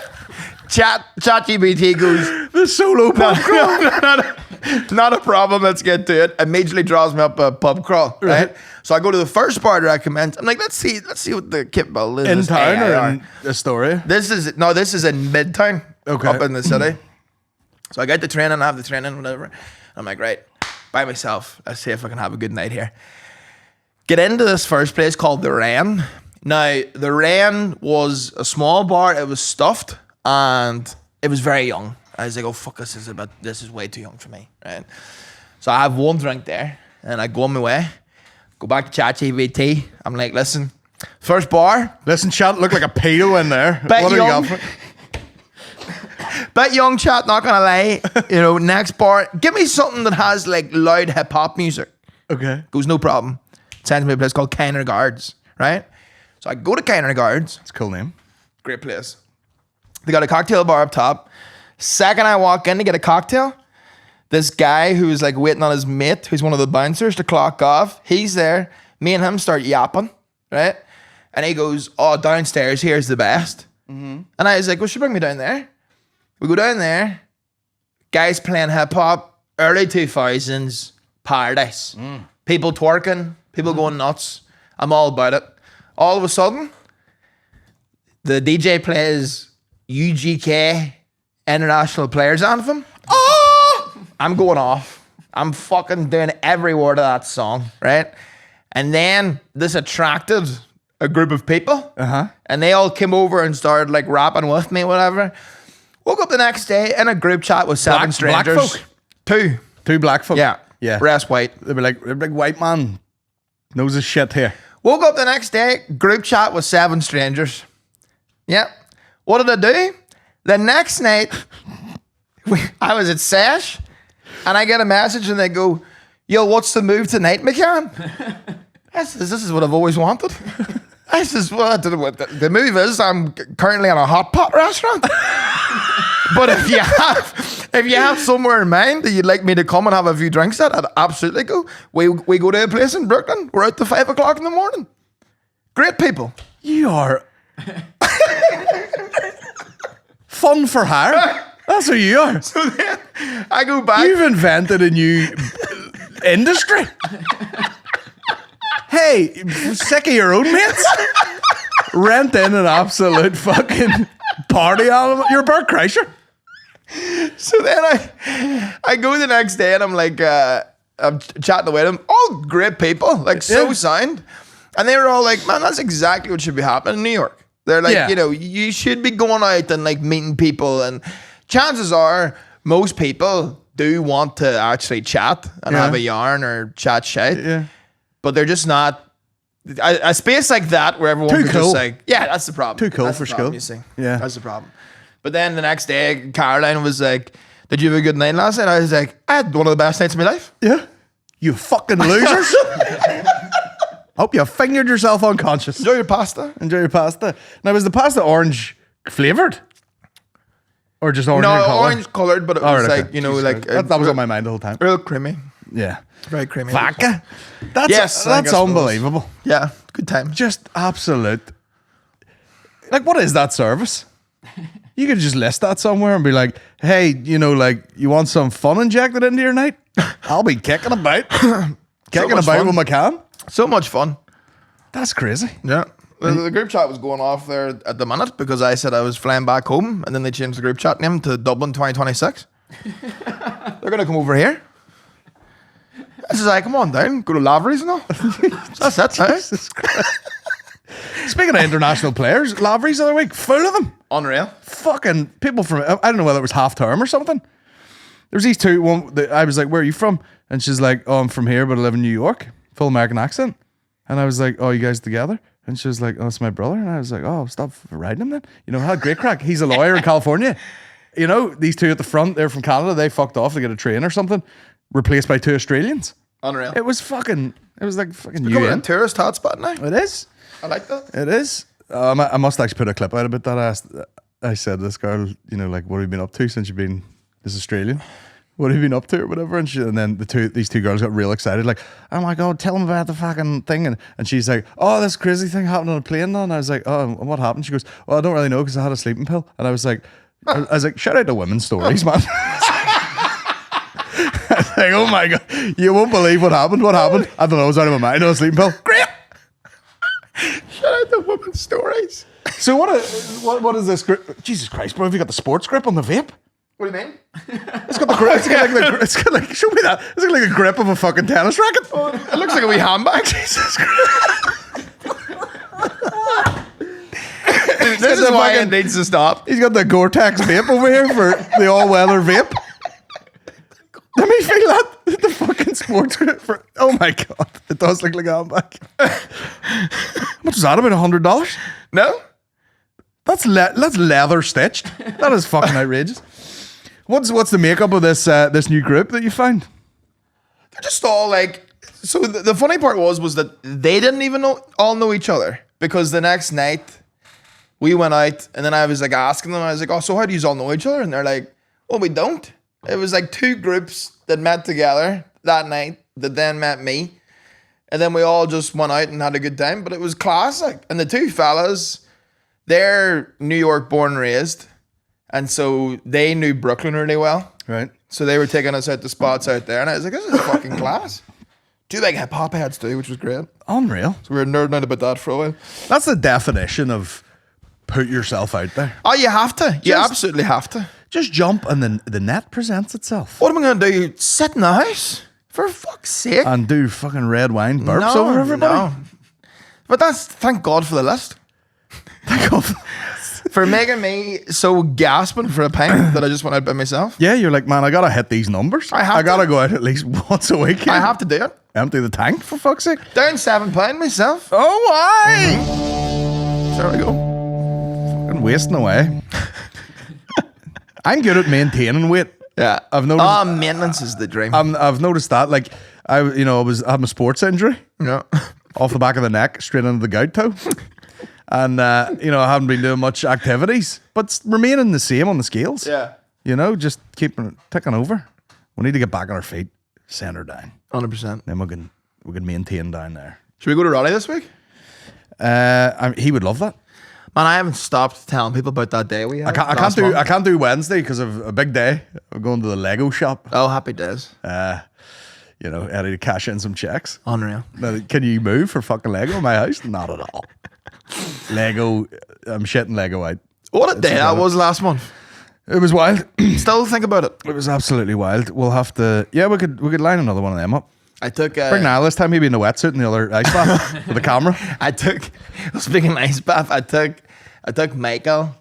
ChatGPT goes, The solo pub crawl. not a problem. Let's get to it. Immediately draws me up a pub crawl. Right? So I go to the first bar to recommend. I'm like, let's see what the kit bill is. In This town or AIR. in Astoria? This is in Midtown. Okay. Up in the city. So I get the training, I have the training, whatever. I'm like, right, by myself. Let's see if I can have a good night here. Get into this first place called the Wren. Now, the Wren was a small bar. It was stuffed and it was very young. I was like, oh fuck, this is way too young for me, right? So I have one drink there and I go on my way. Go back to ChatGPT. I'm like, listen, first bar. Listen, chat, look like a pedo in there. Bet What do you young. got for Bet young chat, not gonna lie. Next bar, give me something that has like loud hip hop music. Okay. Goes, no problem. Sends me a place called Kiner Guards, right? So I go to Kiner Guards. It's a cool name. Great place. They got a cocktail bar up top. Second I walk in to get a cocktail, this guy who's like waiting on his mate, who's one of the bouncers to clock off, he's there. Me and him start yapping, right? And he goes, oh, downstairs, here's the best. Mm-hmm. And I was like, well, should bring me down there. We go down there. Guys playing hip hop, early 2000s, paradise. People twerking, people going nuts. I'm all about it. All of a sudden, the DJ plays UGK International Players Anthem. Oh! I'm going off. I'm fucking doing every word of that song, right? And then this attracted a group of people. And they all came over and started like rapping with me, whatever. Woke up the next day in a group chat with seven strangers. Black folk? Two black folk? Yeah. Yeah. Rest white. They'd be like, white man knows his shit here. Woke up the next day, group chat with seven strangers. Yep. What did I do? The next night, I was at Sash, and I get a message, and they go, yo, what's the move tonight, McCann? This is what I've always wanted. This is what the move is. I'm currently in a hot pot restaurant. But if you have somewhere in mind that you'd like me to come and have a few drinks at, I'd absolutely go. We go to a place in Brooklyn. We're out till 5 o'clock in the morning. Great people. You are fun for hire. That's who you are. So then I go back. You've invented a new industry. Hey, sick of your own mates? Rent in an absolute fucking party animal. You're Bert Kreischer. So then I go the next day and I'm like, I'm chatting away to them. All great people, like so sound. And they were all like, man, that's exactly what should be happening in New York. They're like, you should be going out and like meeting people. And chances are most people do want to actually chat and have a yarn or chat shit. Yeah. But they're just not a space like that where everyone Too can cool. just like, yeah, that's the problem. Too cool That's for the problem, school. you see. Yeah. That's the problem. But then the next day, Caroline was like, did you have a good night last night? I was like, I had one of the best nights of my life. Yeah. You fucking losers. Hope you fingered yourself unconscious. Enjoy your pasta. Enjoy your pasta. Now, was the pasta orange flavored? Or just orange in No, colour? orange coloured, but it All was right, like, okay. you know, Jesus like... Christ. That was on my mind the whole time. Real creamy. Yeah. Very creamy. Vodka? That's, Yes, I that's suppose. unbelievable. Yeah, good time. Just absolute. Like, what is that service? You could just list that somewhere and be like, hey, you know, like, you want some fun injected into your night? I'll be kicking about. Kicking much about fun. with McCann. So much fun. That's crazy. Yeah. The group chat was going off there at the minute because I said I was flying back home and then they changed the group chat name to Dublin 2026. They're going to come over here. I said, come on down, go to Lavery's and all. That's it, right? Jesus Christ. Speaking of international players, Lavery's the other week, full of them. Unreal. Fucking people from, I don't know whether it was half term or something. There was these two, I was like, where are you from? And she's like, oh, I'm from here, but I live in New York. Full American accent. And I was like, oh, you guys together? And she was like, oh, it's my brother. And I was like, oh, stop riding him then. You know, how great crack. He's a lawyer in California. You know, these two at the front, they're from Canada. They fucked off to get a train or something. Replaced by two Australians. Unreal. It was like fucking Becoming a tourist hotspot now. It is. I like that. It is. I must actually put a clip out about that. I said to this girl, you know, like, what have you been up to since you've been this Australian? what have you been up to or whatever? And then these two girls got real excited, like, oh my God, tell them about the fucking thing. And she's like, oh, this crazy thing happened on a plane now. And I was like, oh, and what happened? She goes, well, I don't really know because I had a sleeping pill. And I was like, shout out to women's stories, man. I was like, oh my God, you won't believe what happened. What happened? I don't know, I was out of my mind on a sleeping pill. Great. Shout out to women's stories. So what is this grip? Jesus Christ, bro, have you got the sports grip on the vape? What do you mean? It's got the grip. It's got like show me that. It's got like the grip of a fucking tennis racket. It looks like a wee handbag. Jesus Christ. This is why it needs to stop. He's got the Gore-Tex vape over here for the all-weather vape. Let me feel that. The fucking sports grip for. Oh my God, it does look like a handbag. How much was that? About $100? No? That's leather stitched. That is fucking outrageous. What's the makeup of this new group that you found? They're just all like. So the funny part was that they didn't even all know each other, because the next night we went out and then I was like asking them. I was like, oh, so how do you all know each other? And they're like, well, we don't. It was like two groups that met together that night that then met me. And then we all just went out and had a good time. But it was classic. And the two fellas, they're New York born and raised. And so they knew Brooklyn really well. Right. So they were taking us out to spots out there. And I was like, this is fucking class. Two big hip hop heads too, which was great. Unreal. So we were nerding out about that for a while. That's the definition of put yourself out there. Oh, you have to. You absolutely have to. Just jump and then the net presents itself. What am I going to do? Sit in the house? For fuck's sake. And do fucking red wine burps over everybody? No. But thank God for the list. Thank God. For making me so gasping for a pint that I just went out by myself. Yeah, you're like, man, I gotta hit these numbers. I gotta go out at least once a week. I have to do it. Empty the tank, for fuck's sake. Down 7 pounds myself. Oh, why? There we go. Fucking wasting away. I'm good at maintaining weight. Yeah, I've noticed. Maintenance is the dream. I've noticed that. Like, I had a sports injury. Yeah. Off the back of the neck, straight into the gout toe. And, I haven't been doing much activities, but remaining the same on the scales. Yeah. Just keeping ticking over. We need to get back on our feet, center down. 100%. Then we can maintain down there. Should we go to Raleigh this week? He would love that. Man, I haven't stopped telling people about that day we had. I can't do Wednesday because of a big day. I'm going to the Lego shop. Oh, happy days. I had to cash in some checks. Unreal. Now, can you move for fucking Lego in my house? Not at all. Lego, I'm shitting Lego out. What a day that was last month. It was wild. Still think about it. It was absolutely wild. We'll have to. Yeah, we could line another one of them up. I took bring Niall this time. Maybe in the wetsuit and the other ice bath with the camera. Speaking of ice bath, I took Michael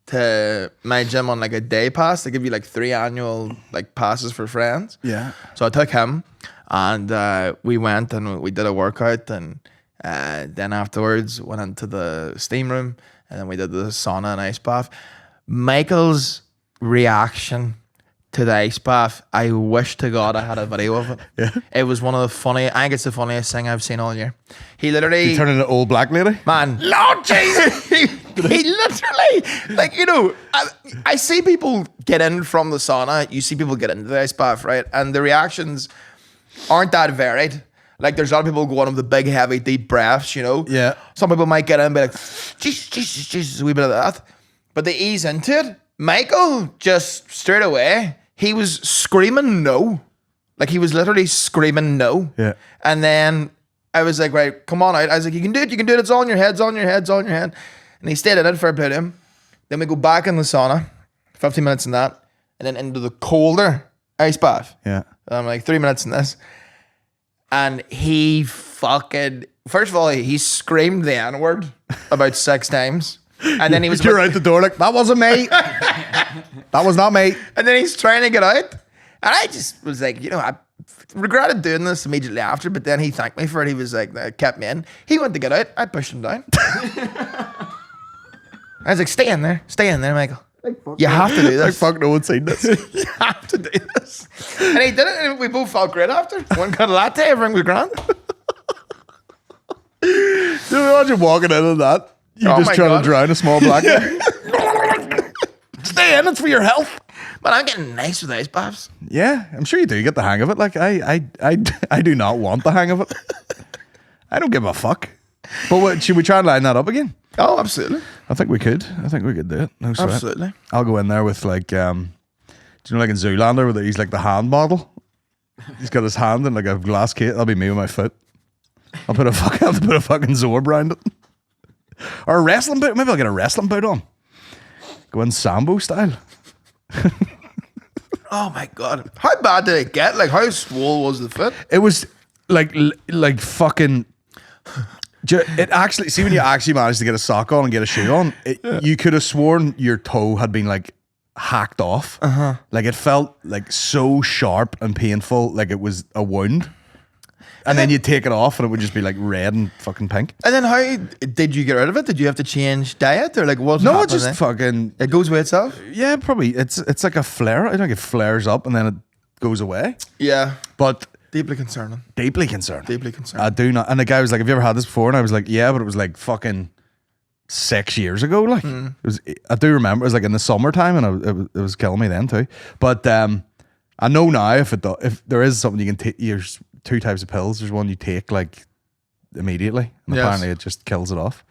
to my gym on like a day pass. They give you like 3 annual like passes for friends. Yeah. So I took him, and we went and we did a workout, and then afterwards went into the steam room, and then we did the sauna and ice bath. Michael's reaction to the ice bath, I wish to God I had a video of it. Yeah. It was one of the funniest, I think it's the funniest thing I've seen all year. He literally... You turned into an old black lady? Man. Lord Jesus! he literally, like, I see people get in from the sauna, you see people get into the ice bath, right? And the reactions aren't that varied. Like, there's a lot of people going on with the big, heavy, deep breaths, Yeah. Some people might get in and be like, Jesus, a wee bit of that. But they ease into it. Michael just straight away, he was screaming no. Like, he was literally screaming no. Yeah. And then I was like, right, come on out. I was like, you can do it. It's all in your head. And he stayed in it for a bit. Then we go back in the sauna, 15 minutes in that, and then into the colder ice bath. Yeah. I'm like, 3 minutes in this. And he fucking, first of all, he screamed the N-word about 6 times. And then he was... You're out the door like, that wasn't me. That was not me. And then he's trying to get out. And I just was like, I regretted doing this immediately after, but then he thanked me for it. He was like, kept me in. He went to get out. I pushed him down. I was like, stay in there, Michael. You have to do this. Like, fuck, no one's seen this. You have to do this. And he did it, and we both felt great after. One got a latte, everything was grand. Do you imagine walking into that? You just trying to drown a small black guy. Stay in, it's for your health. But I'm getting nice with ice baths. Yeah, I'm sure you do get the hang of it. Like I do not want the hang of it. I don't give a fuck. But should we try and line that up again? Oh, absolutely. I think we could do it. No sweat. Absolutely. I'll go in there with like, do you know, like in Zoolander where he's like the hand model? He's got his hand in like a glass case. That'll be me with my foot. I'll put a fucking Zorb around it. Or a wrestling boot. Maybe I'll get a wrestling boot on. Go in Sambo style. Oh my God. How bad did it get? Like, how swole was the foot? It was like fucking. It actually, see, when you actually managed to get a sock on and get a shoe on, you could have sworn your toe had been like hacked off. Like it felt like so sharp and painful, like it was a wound. And then you'd take it off and it would just be like red and fucking pink. And then how did you get rid of it? Did you have to change diet or like what? No, it just fucking. It goes away itself? Yeah, probably. It's like a flare. I think it flares up and then it goes away. Yeah. But. Deeply concerning. Deeply concerned. Deeply concerned. I do not. And the guy was like, "Have you ever had this before?" And I was like, "Yeah," but it was like fucking 6 years ago. Like it was. I do remember. It was like in the summertime, and it was killing me then too. But I know now if there is something you can take. There's two types of pills. There's one you take like immediately, and apparently it just kills it off.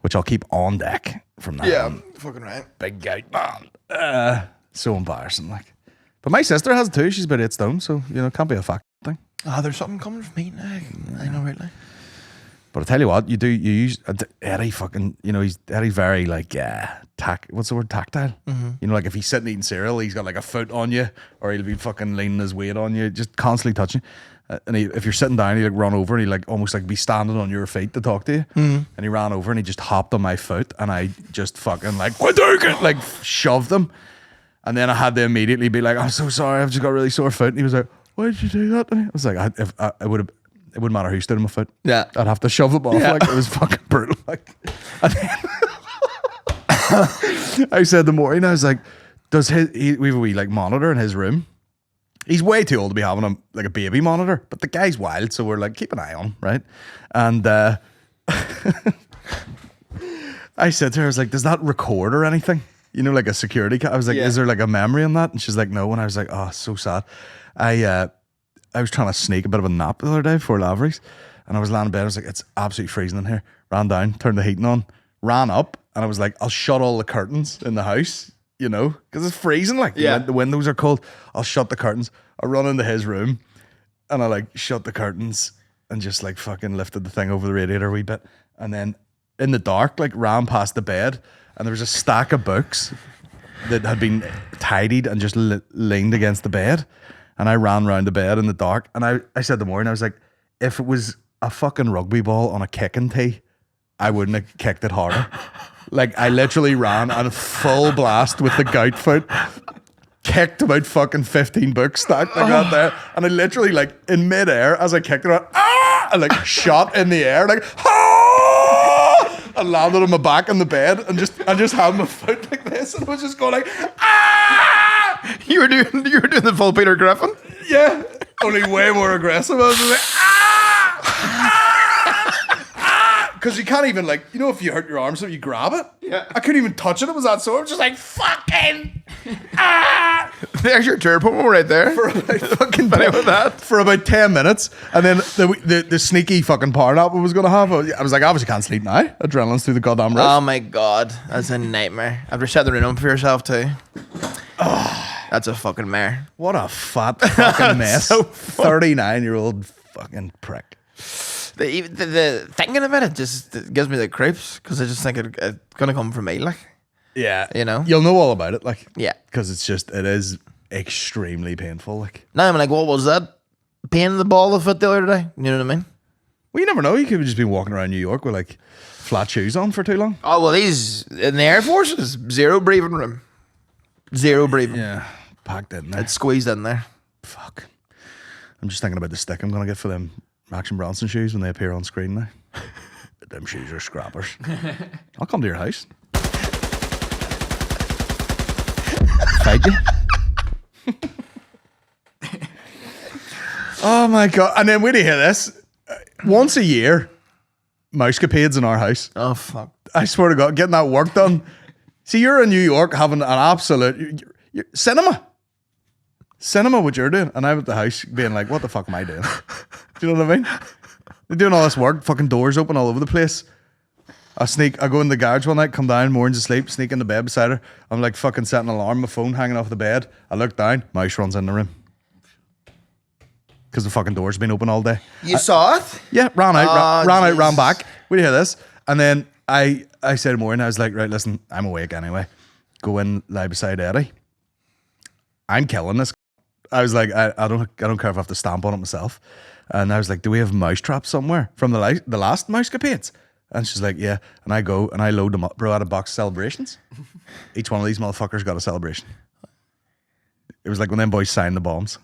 Which I'll keep on deck from now. Yeah, fucking right. Big gout man. So embarrassing. Like, but my sister has it too. She's about 8 stone, so you know, it can't be a fact thing. Oh, there's something coming from me now. I know, right? Like. But I tell you what, you use Eddie fucking, you know, Eddie's very like, what's the word, tactile? You know, like if he's sitting eating cereal, he's got like a foot on you, or he'll be fucking leaning his weight on you, just constantly touching. And if you're sitting down, he'll like run over and he'll like almost like be standing on your feet to talk to you. And he ran over and he just hopped on my foot and I just fucking like, like shoved him. And then I had to immediately be like, I'm so sorry, I've just got a really sore foot. And he was like, why did you do that to me? I was like, it wouldn't matter who stood on my foot. Yeah. I'd have to shove them off. Yeah. Like, it was fucking brutal. Like, and then I said to Maureen, I was like, we have a wee like monitor in his room. He's way too old to be having a baby monitor, but the guy's wild, so we're like, keep an eye on him, right? And I said to her, I was like, does that record or anything? You know, like a security I was like, is there like a memory on that? And she's like, no. And I was like, oh, so sad. I was trying to sneak a bit of a nap the other day before Lavery's, and I was lying in bed. I was like, it's absolutely freezing in here. Ran down, turned the heating on, ran up, and I was like, I'll shut all the curtains in the house, you know, because it's freezing. Like, the windows are cold. I'll shut the curtains. I run into his room, and I like shut the curtains and just like fucking lifted the thing over the radiator a wee bit, and then in the dark, like ran past the bed, and there was a stack of books that had been tidied and just leaned against the bed. And I ran round the bed in the dark, and I said to Maureen, I was like, if it was a fucking rugby ball on a kicking tee, I wouldn't have kicked it harder. Like, I literally ran on full blast with the gout foot, kicked about fucking 15 books stacked like that there, and I literally, like, in midair, as I kicked it out, I like shot in the air, like, I landed on my back in the bed, and I just had my foot like this, and I was just going like, You were doing the full Peter Griffin? Yeah, only way more aggressive. I was just like, because you can't even, like, you know, if you hurt your arm, so you grab it. Yeah. I couldn't even touch it. It was that sore. I was just like, fucking There's your turd promo right there. For about 10 minutes, and then the sneaky fucking power nap I was gonna have. I was like, obviously can't sleep now. Adrenaline's through the goddamn roof. Oh my God, that's a nightmare. After shutting the room up for yourself too. That's a fucking mare. What a fat fucking mess. So 39-year-old fucking prick. The thinking about it just gives me the creeps, because I just think it's gonna come from me, like. Yeah, you know, you'll know all about it, like. Yeah, because it is extremely painful, like. Now I'm like, what was that? Pain in the ball of it the other day. You know what I mean? Well, you never know. You could have just been walking around New York with like flat shoes on for too long. Oh well, he's in the Air Forces. Zero breathing room. Zero breathing. Yeah, packed in there. It's squeezed in there. Fuck. I'm just thinking about the stick I'm gonna get for them Action Bronson shoes when they appear on screen now. Them shoes are scrappers. I'll come to your house. Fight you. Oh my God. And then wait to hear this. Once a year, mousecapades in our house. Oh fuck. I swear to God, getting that work done. See, you're in New York having an absolute... Cinema, what you're doing. And I'm at the house being like, what the fuck am I doing? Do you know what I mean? They're doing all this work, fucking doors open all over the place. I go in the garage one night, come down, Maureen's asleep, sneak in the bed beside her. I'm like fucking setting an alarm, my phone hanging off the bed. I look down, mouse runs in the room. Because the fucking door's been open all day. You saw it? Yeah, ran out, ran Jesus. back. We hear this. And then I said to Maureen, I was like, right, listen, I'm awake anyway. Go in, lie beside Eddie. I'm killing this. I was like, I don't care if I have to stamp on it myself. And I was like, do we have mouse traps somewhere from the last mousecapades? And she's like, yeah. And I go and I load them up, bro, out of box of celebrations. Each one of these motherfuckers got a celebration. It was like when them boys signed the bombs.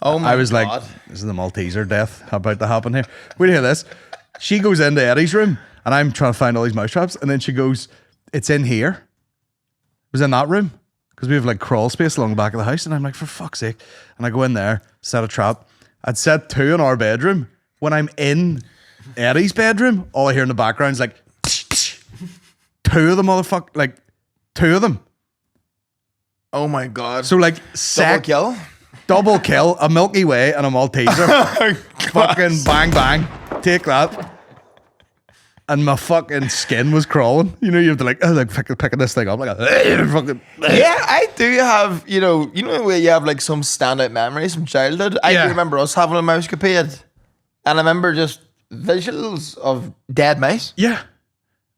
Oh my God. I was like, this is the Malteser death about to happen here. Wait to hear this. She goes into Eddie's room and I'm trying to find all these mouse traps. And then she goes, it's in here. It was in that room. Because we have like crawl space along the back of the house. And I'm like, for fuck's sake. And I go in there, set a trap. I'd set 2 in our bedroom. When I'm in Eddie's bedroom, all I hear in the background is like, 2 of them, motherfucker. Like, 2 of them. Oh my God. So like, double kill, a Milky Way and a Malteser. Fucking bang, bang. Take that. And my fucking skin was crawling. You know, you have to like picking this thing up. Like, fucking. Yeah, I do have, you know the way you have like some standout memories from childhood? I do remember us having a mousecapade. And I remember just visuals of dead mice. Yeah.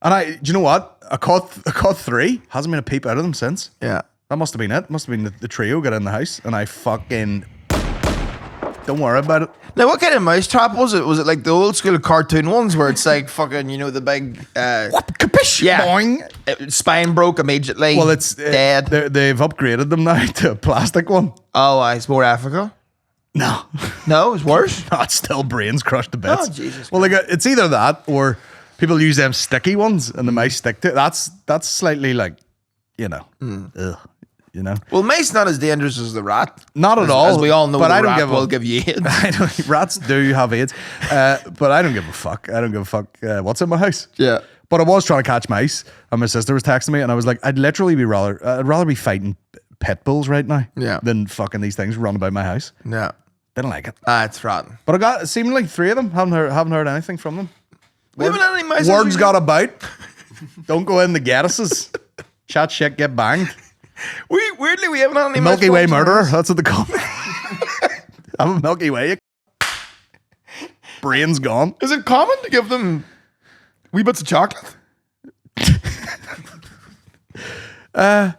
And do you know what? I caught 3. Hasn't been a peep out of them since. Yeah. That must have been it. Must have been the trio got in the house and I fucking don't worry about it. Now, what kind of mouse trap was it? Was it like the old school cartoon ones where it's like fucking, the big... What? Kapish! Yeah. Boing! Spine broke immediately. Well, it's dead. They've upgraded them now to a plastic one. Oh, it's more ethical? No. No, it's worse? No, it's still brains crushed to bits. Oh, Jesus Well, it's either that or people use them sticky ones and the mice stick to it. That's slightly like, ugh. Well, mice not as dangerous as the rat. Not at all. As we all know, but I don't rat will give you AIDS. I know rats do have AIDS, but I don't give a fuck. I don't give a fuck what's in my house. Yeah. But I was trying to catch mice, and my sister was texting me, and I was like, I'd rather be fighting pit bulls right now, than fucking these things running about my house. Yeah. Didn't like it. It's rotten. But I got seemingly 3 of them. Haven't heard anything from them. We haven't had any mice. Words got about. Don't go in the Geddises. Chat shit, get banged. Weirdly, we haven't had any Milky Way mice murderer. That's what they call me. I'm a Milky Way. Brain's gone. Is it common to give them wee bits of chocolate? I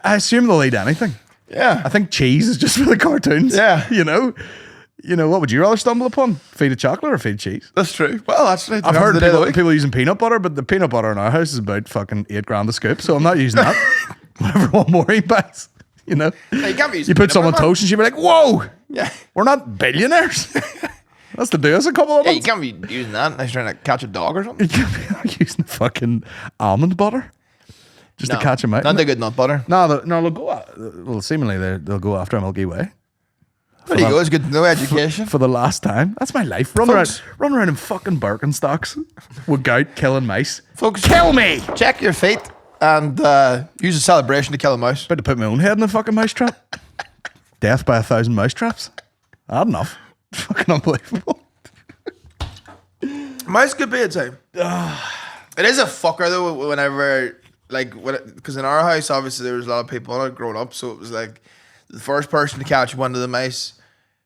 assume they'll eat anything. Yeah. I think cheese is just for the cartoons. Yeah. What would you rather stumble upon? Feed of chocolate or feed cheese? That's true. Well, actually, I've heard people using peanut butter, but the peanut butter in our house is about fucking $8 a scoop, so I'm not using that. Whatever one more he buys, No, you can't be using You put peanut some on butter, toast and she'd be like, whoa, Yeah. we're not billionaires. That's to do us a couple of Yeah, you months. can't be using that unless you're trying to catch a dog or something. You can't be using the fucking almond butter just to catch them out. Not the good nut butter. No, they'll go. Well, seemingly they'll go after a Milky Way. There you go. It's good to know education. For the last time. That's my life. Run around in fucking Birkenstocks with gout, killing mice. Folks, Kill me! check your fate and use a celebration to kill a mouse. About to put my own head in a fucking mouse trap. Death by 1,000 mouse traps. I had enough. Fucking unbelievable. Mouse could be a time. It is a fucker though. Whenever because in our house obviously there was a lot of people on it growing up, so it was like the first person to catch one of the mice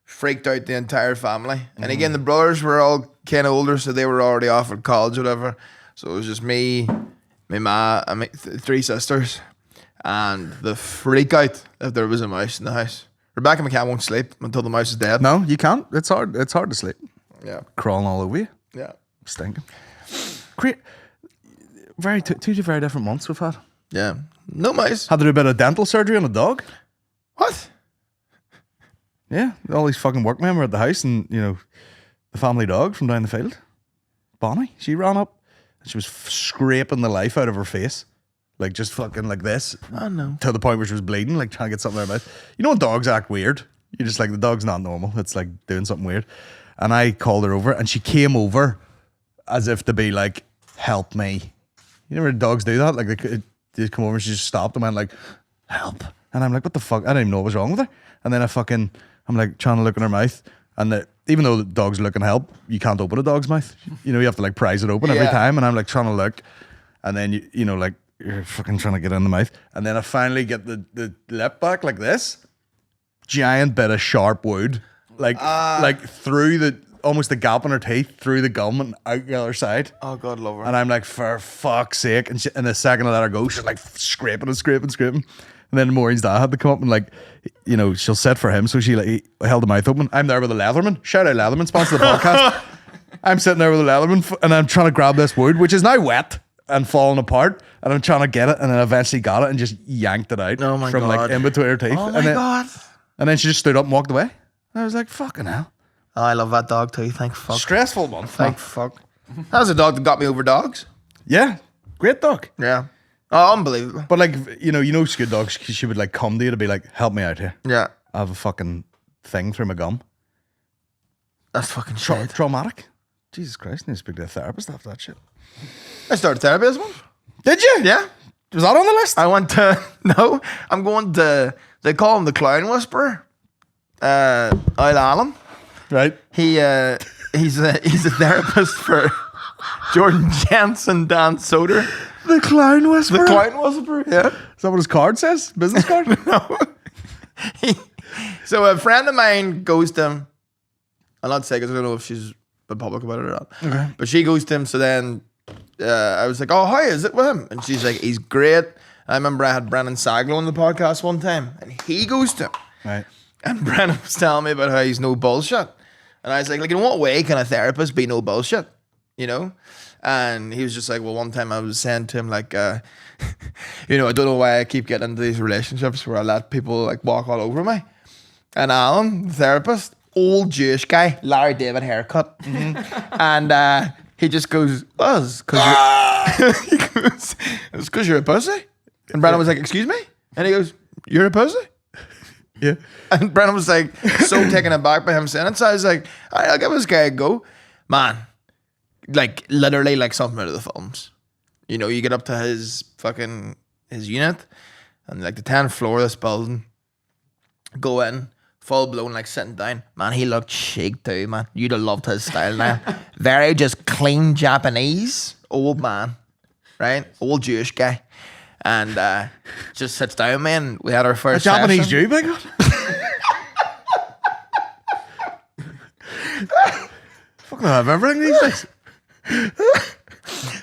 freaked out the entire family. And again, the brothers were all kind of older, so they were already off at college or whatever. So it was just me, my ma, and my 3 sisters, and the freak out if there was a mouse in the house. Rebecca McCann won't sleep until the mouse is dead. No, you can't. It's hard to sleep. Yeah. Crawling all over you. Yeah. Stinking. Great. Two very different months we've had. Yeah. No mice. Had to do a bit of dental surgery on a dog. What? Yeah, all these fucking workmen were at the house, and the family dog from down the field, Bonnie, she ran up and she was scraping the life out of her face, like just fucking like this. Oh no. To the point where she was bleeding, like trying to get something out of her mouth. You know when dogs act weird? You're just like, the dog's not normal. It's like doing something weird. And I called her over, and she came over as if to be like, help me. You know when dogs do that? Like they come over and she just stopped and went like, help. And I'm like, what the fuck? I didn't even know what was wrong with her. And then I'm like trying to look in her mouth. And even though the dog's looking help, you can't open a dog's mouth. You know, you have to like prise it open every time. And I'm like trying to look. And then, you know, like you're fucking trying to get in the mouth. And then I finally get the lip back like this. Giant bit of sharp wood. Like through almost the gap in her teeth, through the gum and out the other side. Oh, God, love her. And I'm like, for fuck's sake. And the second I let her go, she's like scraping. And then Maureen's dad had to come up and like, you know, she'll sit for him. So he held the mouth open. I'm there with a Leatherman. Shout out Leatherman, sponsor the podcast. I'm sitting there with a Leatherman and I'm trying to grab this wood, which is now wet and falling apart. And I'm trying to get it. And then eventually got it and just yanked it out from like in between her teeth. Oh, my God. And then she just stood up and walked away. And I was like, fucking hell. Oh, I love that dog too. Thank fuck. Stressful one. Thank fuck. That was a dog that got me over dogs. Yeah. Great dog. Yeah. Oh, unbelievable. But like, you know, it's good dogs. She would like come to you to be like, help me out here. Yeah. I have a fucking thing through my gum. That's fucking shit. Traumatic. Jesus Christ, I need to speak to a therapist after that shit. I started therapy this month. Did you? Yeah. Was that on the list? I went to, no, I'm going to, they call him the Clown Whisperer. Oil Allen. Right. He's a therapist for Jordan Jensen, Dan Soder. The Clown Whisperer? The Clown Whisperer, yeah. Is that what his card says? Business card? No. So a friend of mine goes to him. I'll not say because I don't know if she's been public about it or not. Okay. But she goes to him. So then I was like, oh, how is it with him? And she's like, he's great. I remember I had Brennan Saglow on the podcast one time. And he goes to him. Right. And Brennan was telling me about how he's no bullshit. And I was like, in what way can a therapist be no bullshit? You know? And he was just like, well, one time I was saying to him, like, you know, I don't know why I keep getting into these relationships where I let people, like, walk all over me. And Alan, the therapist, old Jewish guy, Larry David haircut. And he just goes, oh, it's because you're a pussy. And Brennan was like, excuse me? And he goes, you're a pussy? Yeah. And Brennan was like, so taken aback by him saying it. So I was like, all right, I'll give this guy a go. Man, like literally like something out of the films. You know, you get up to his unit and like the 10th floor of this building, go in, full blown, like sitting down. Man, he looked chic too, man. You'd have loved his style now. Very just clean Japanese old man, right? Old Jewish guy. And just sits down, man. We had our first Japanese session. Jew, by God. Fucking have everything these days.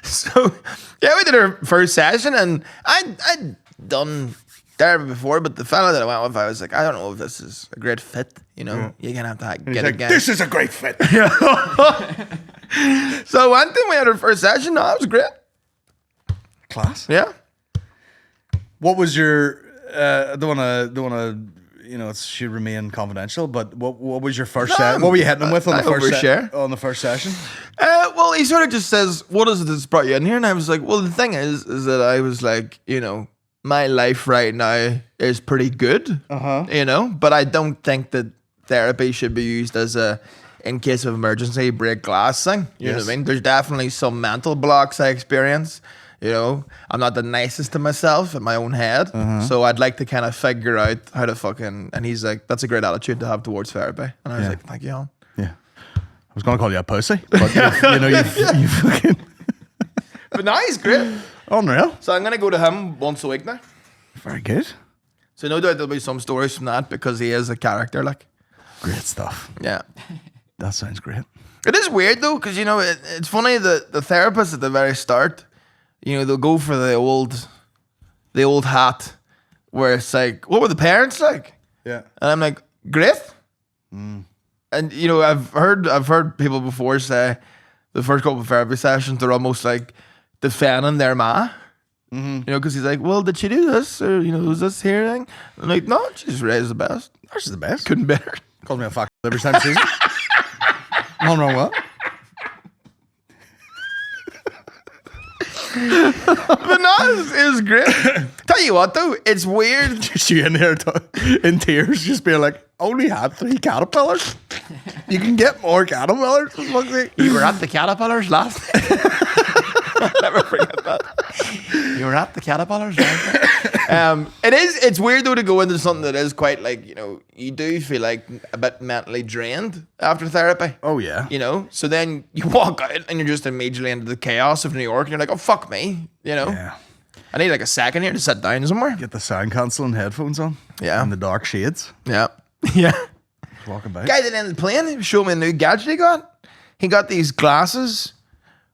So, yeah, we did our first session, and I'd done therapy before, but the fella that I went with, I was like, I don't know if this is a great fit. You know, you're gonna have to get again. This is a great fit. So I went and we had our first session. No, it was great. Class. Yeah. What was your? I don't want to. You know, it should remain confidential. But what was your first session? What were you hitting him with on the first session? Well, he sort of just says, "What is it that's brought you in here?" And I was like, "Well, the thing is that I was like, you know, my life right now is pretty good, you know, but I don't think that therapy should be used as a in case of emergency break glass thing. You know what I mean? There's definitely some mental blocks I experience." You know, I'm not the nicest to myself in my own head. So I'd like to kind of figure out how to fucking... And he's like, that's a great attitude to have towards therapy. And I was like, thank you, Alan. Yeah. I was going to call you a pussy. But, you know, you fucking... But now he's great. Unreal. So I'm going to go to him once a week now. Very good. So no doubt there'll be some stories from that because he is a character, like. Great stuff. Yeah. That sounds great. It is weird, though, because, you know, it's funny that the therapist at the very start... You know, they'll go for the old hat where it's like, what were the parents like? Yeah. And I'm like, great. And you know, I've heard people before say the first couple of therapy sessions they're almost like defending their ma. You know, because he's like, well, did she do this? Or, you know, was this here thing? I'm like, no, she's raised the best. Oh, she's the best. Couldn't better. Calls me a fuck every time she sees me. Nothing wrong with that. But no, it was great. Tell you what though, it's weird. Just you in there in tears, just being like, only had 3 caterpillars. You can get more caterpillars. You were at the caterpillars last night. Never forget that. You were at the Caterpillars. It's weird though to go into something that is quite like, you know, you do feel like a bit mentally drained after therapy. Oh yeah. You know, so then you walk out and you're just immediately into the chaos of New York and you're like, oh fuck me, you know. Yeah. I need like a second here to sit down somewhere. Get the sound cancelling headphones on. Yeah. And the dark shades. Yeah. Yeah. Walking by. Guy that ended the plane, he showed me a new gadget he got. He got these glasses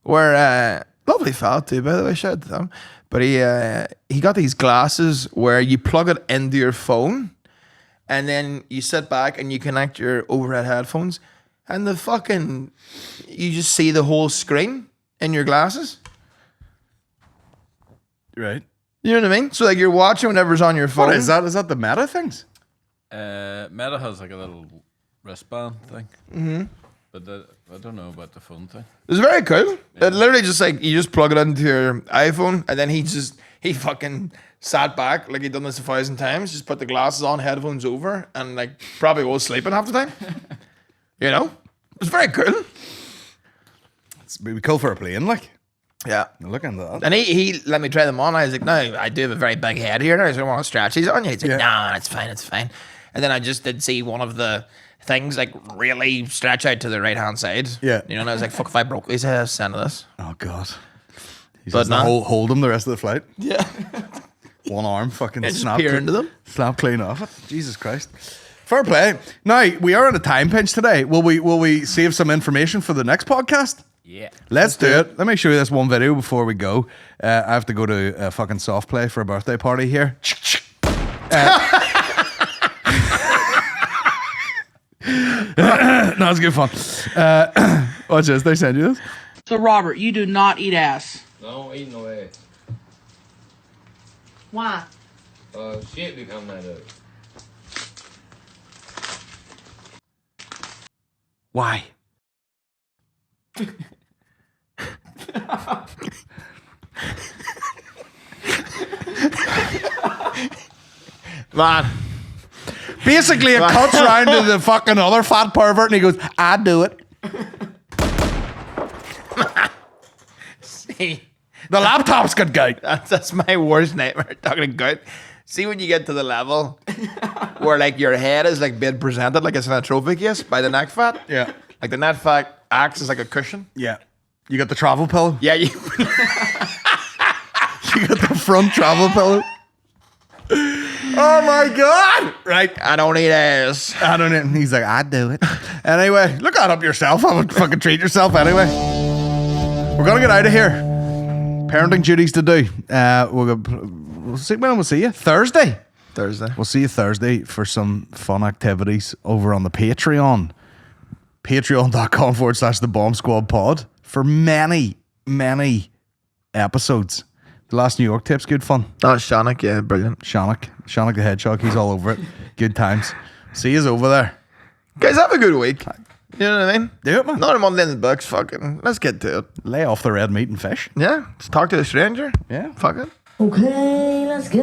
where lovely fella too, by the way, shout out to them. But he got these glasses where you plug it into your phone and then you sit back and you connect your overhead headphones and you just see the whole screen in your glasses. Right. You know what I mean? So like you're watching whatever's on your phone. What is that? Is that the Meta things? Meta has like a little wristband thing. Mm-hmm. But I don't know about the phone thing. It's very cool. Yeah. It literally just like you just plug it into your iPhone and then he fucking sat back like he'd done this 1,000 times, just put the glasses on, headphones over, and like probably was sleeping half the time. You know? It's very cool. It's be cool for a plane, like. Yeah. Look into that. And he let me try them on. I was like, no, I do have a very big head here. I don't want to stretch these on you. He's like, no, it's fine. And then I just did see one of the things like really stretch out to the right hand side. Yeah. You know, and I was like, fuck, if I broke these, I'll send this. Oh God. He's But just hold him the rest of the flight. Yeah. One arm fucking Just snap peer into them. Slap clean off it. Jesus Christ. Fair play. Now we are on a time pinch today. Will we save some information for the next podcast? Yeah. Let's do it. Let me show you this one video before we go. I have to go to a fucking soft play for a birthday party here. No, it's good fun. Watch this. They send you this. So, Robert, you do not eat ass. No, ain't no ass. Why? Shit become that up. Why? Man. Basically, it cuts round to the fucking other fat pervert and he goes, I do it. See, The laptop's got gout. that's my worst nightmare, talking gout. See when you get to the level where like your head is like being presented like it's in a trophy case by the neck fat. Yeah. Like the neck fat acts as like a cushion. Yeah. You got the travel pillow? Yeah, you You got the front travel pillow? Oh my God. Right. I don't eat ass. I don't know. He's like, I do it. Anyway, look that up yourself. I would fucking treat yourself anyway. We're going to get out of here. Parenting duties to do. We'll see when we'll see you. Thursday. We'll see you Thursday for some fun activities over on the Patreon. Patreon.com/the Bomb Squad pod for many, many episodes. The last New York tip's good fun. Oh, Shanik, yeah, brilliant. Shanik the Hedgehog, he's all over it. Good times. See yous over there. Guys, have a good week. You know what I mean? Do it, man. Another Monday in the books. Fucking, let's get to it. Lay off the red meat and fish. Yeah, let's talk to a stranger. Yeah. Fuck it. Okay, let's go.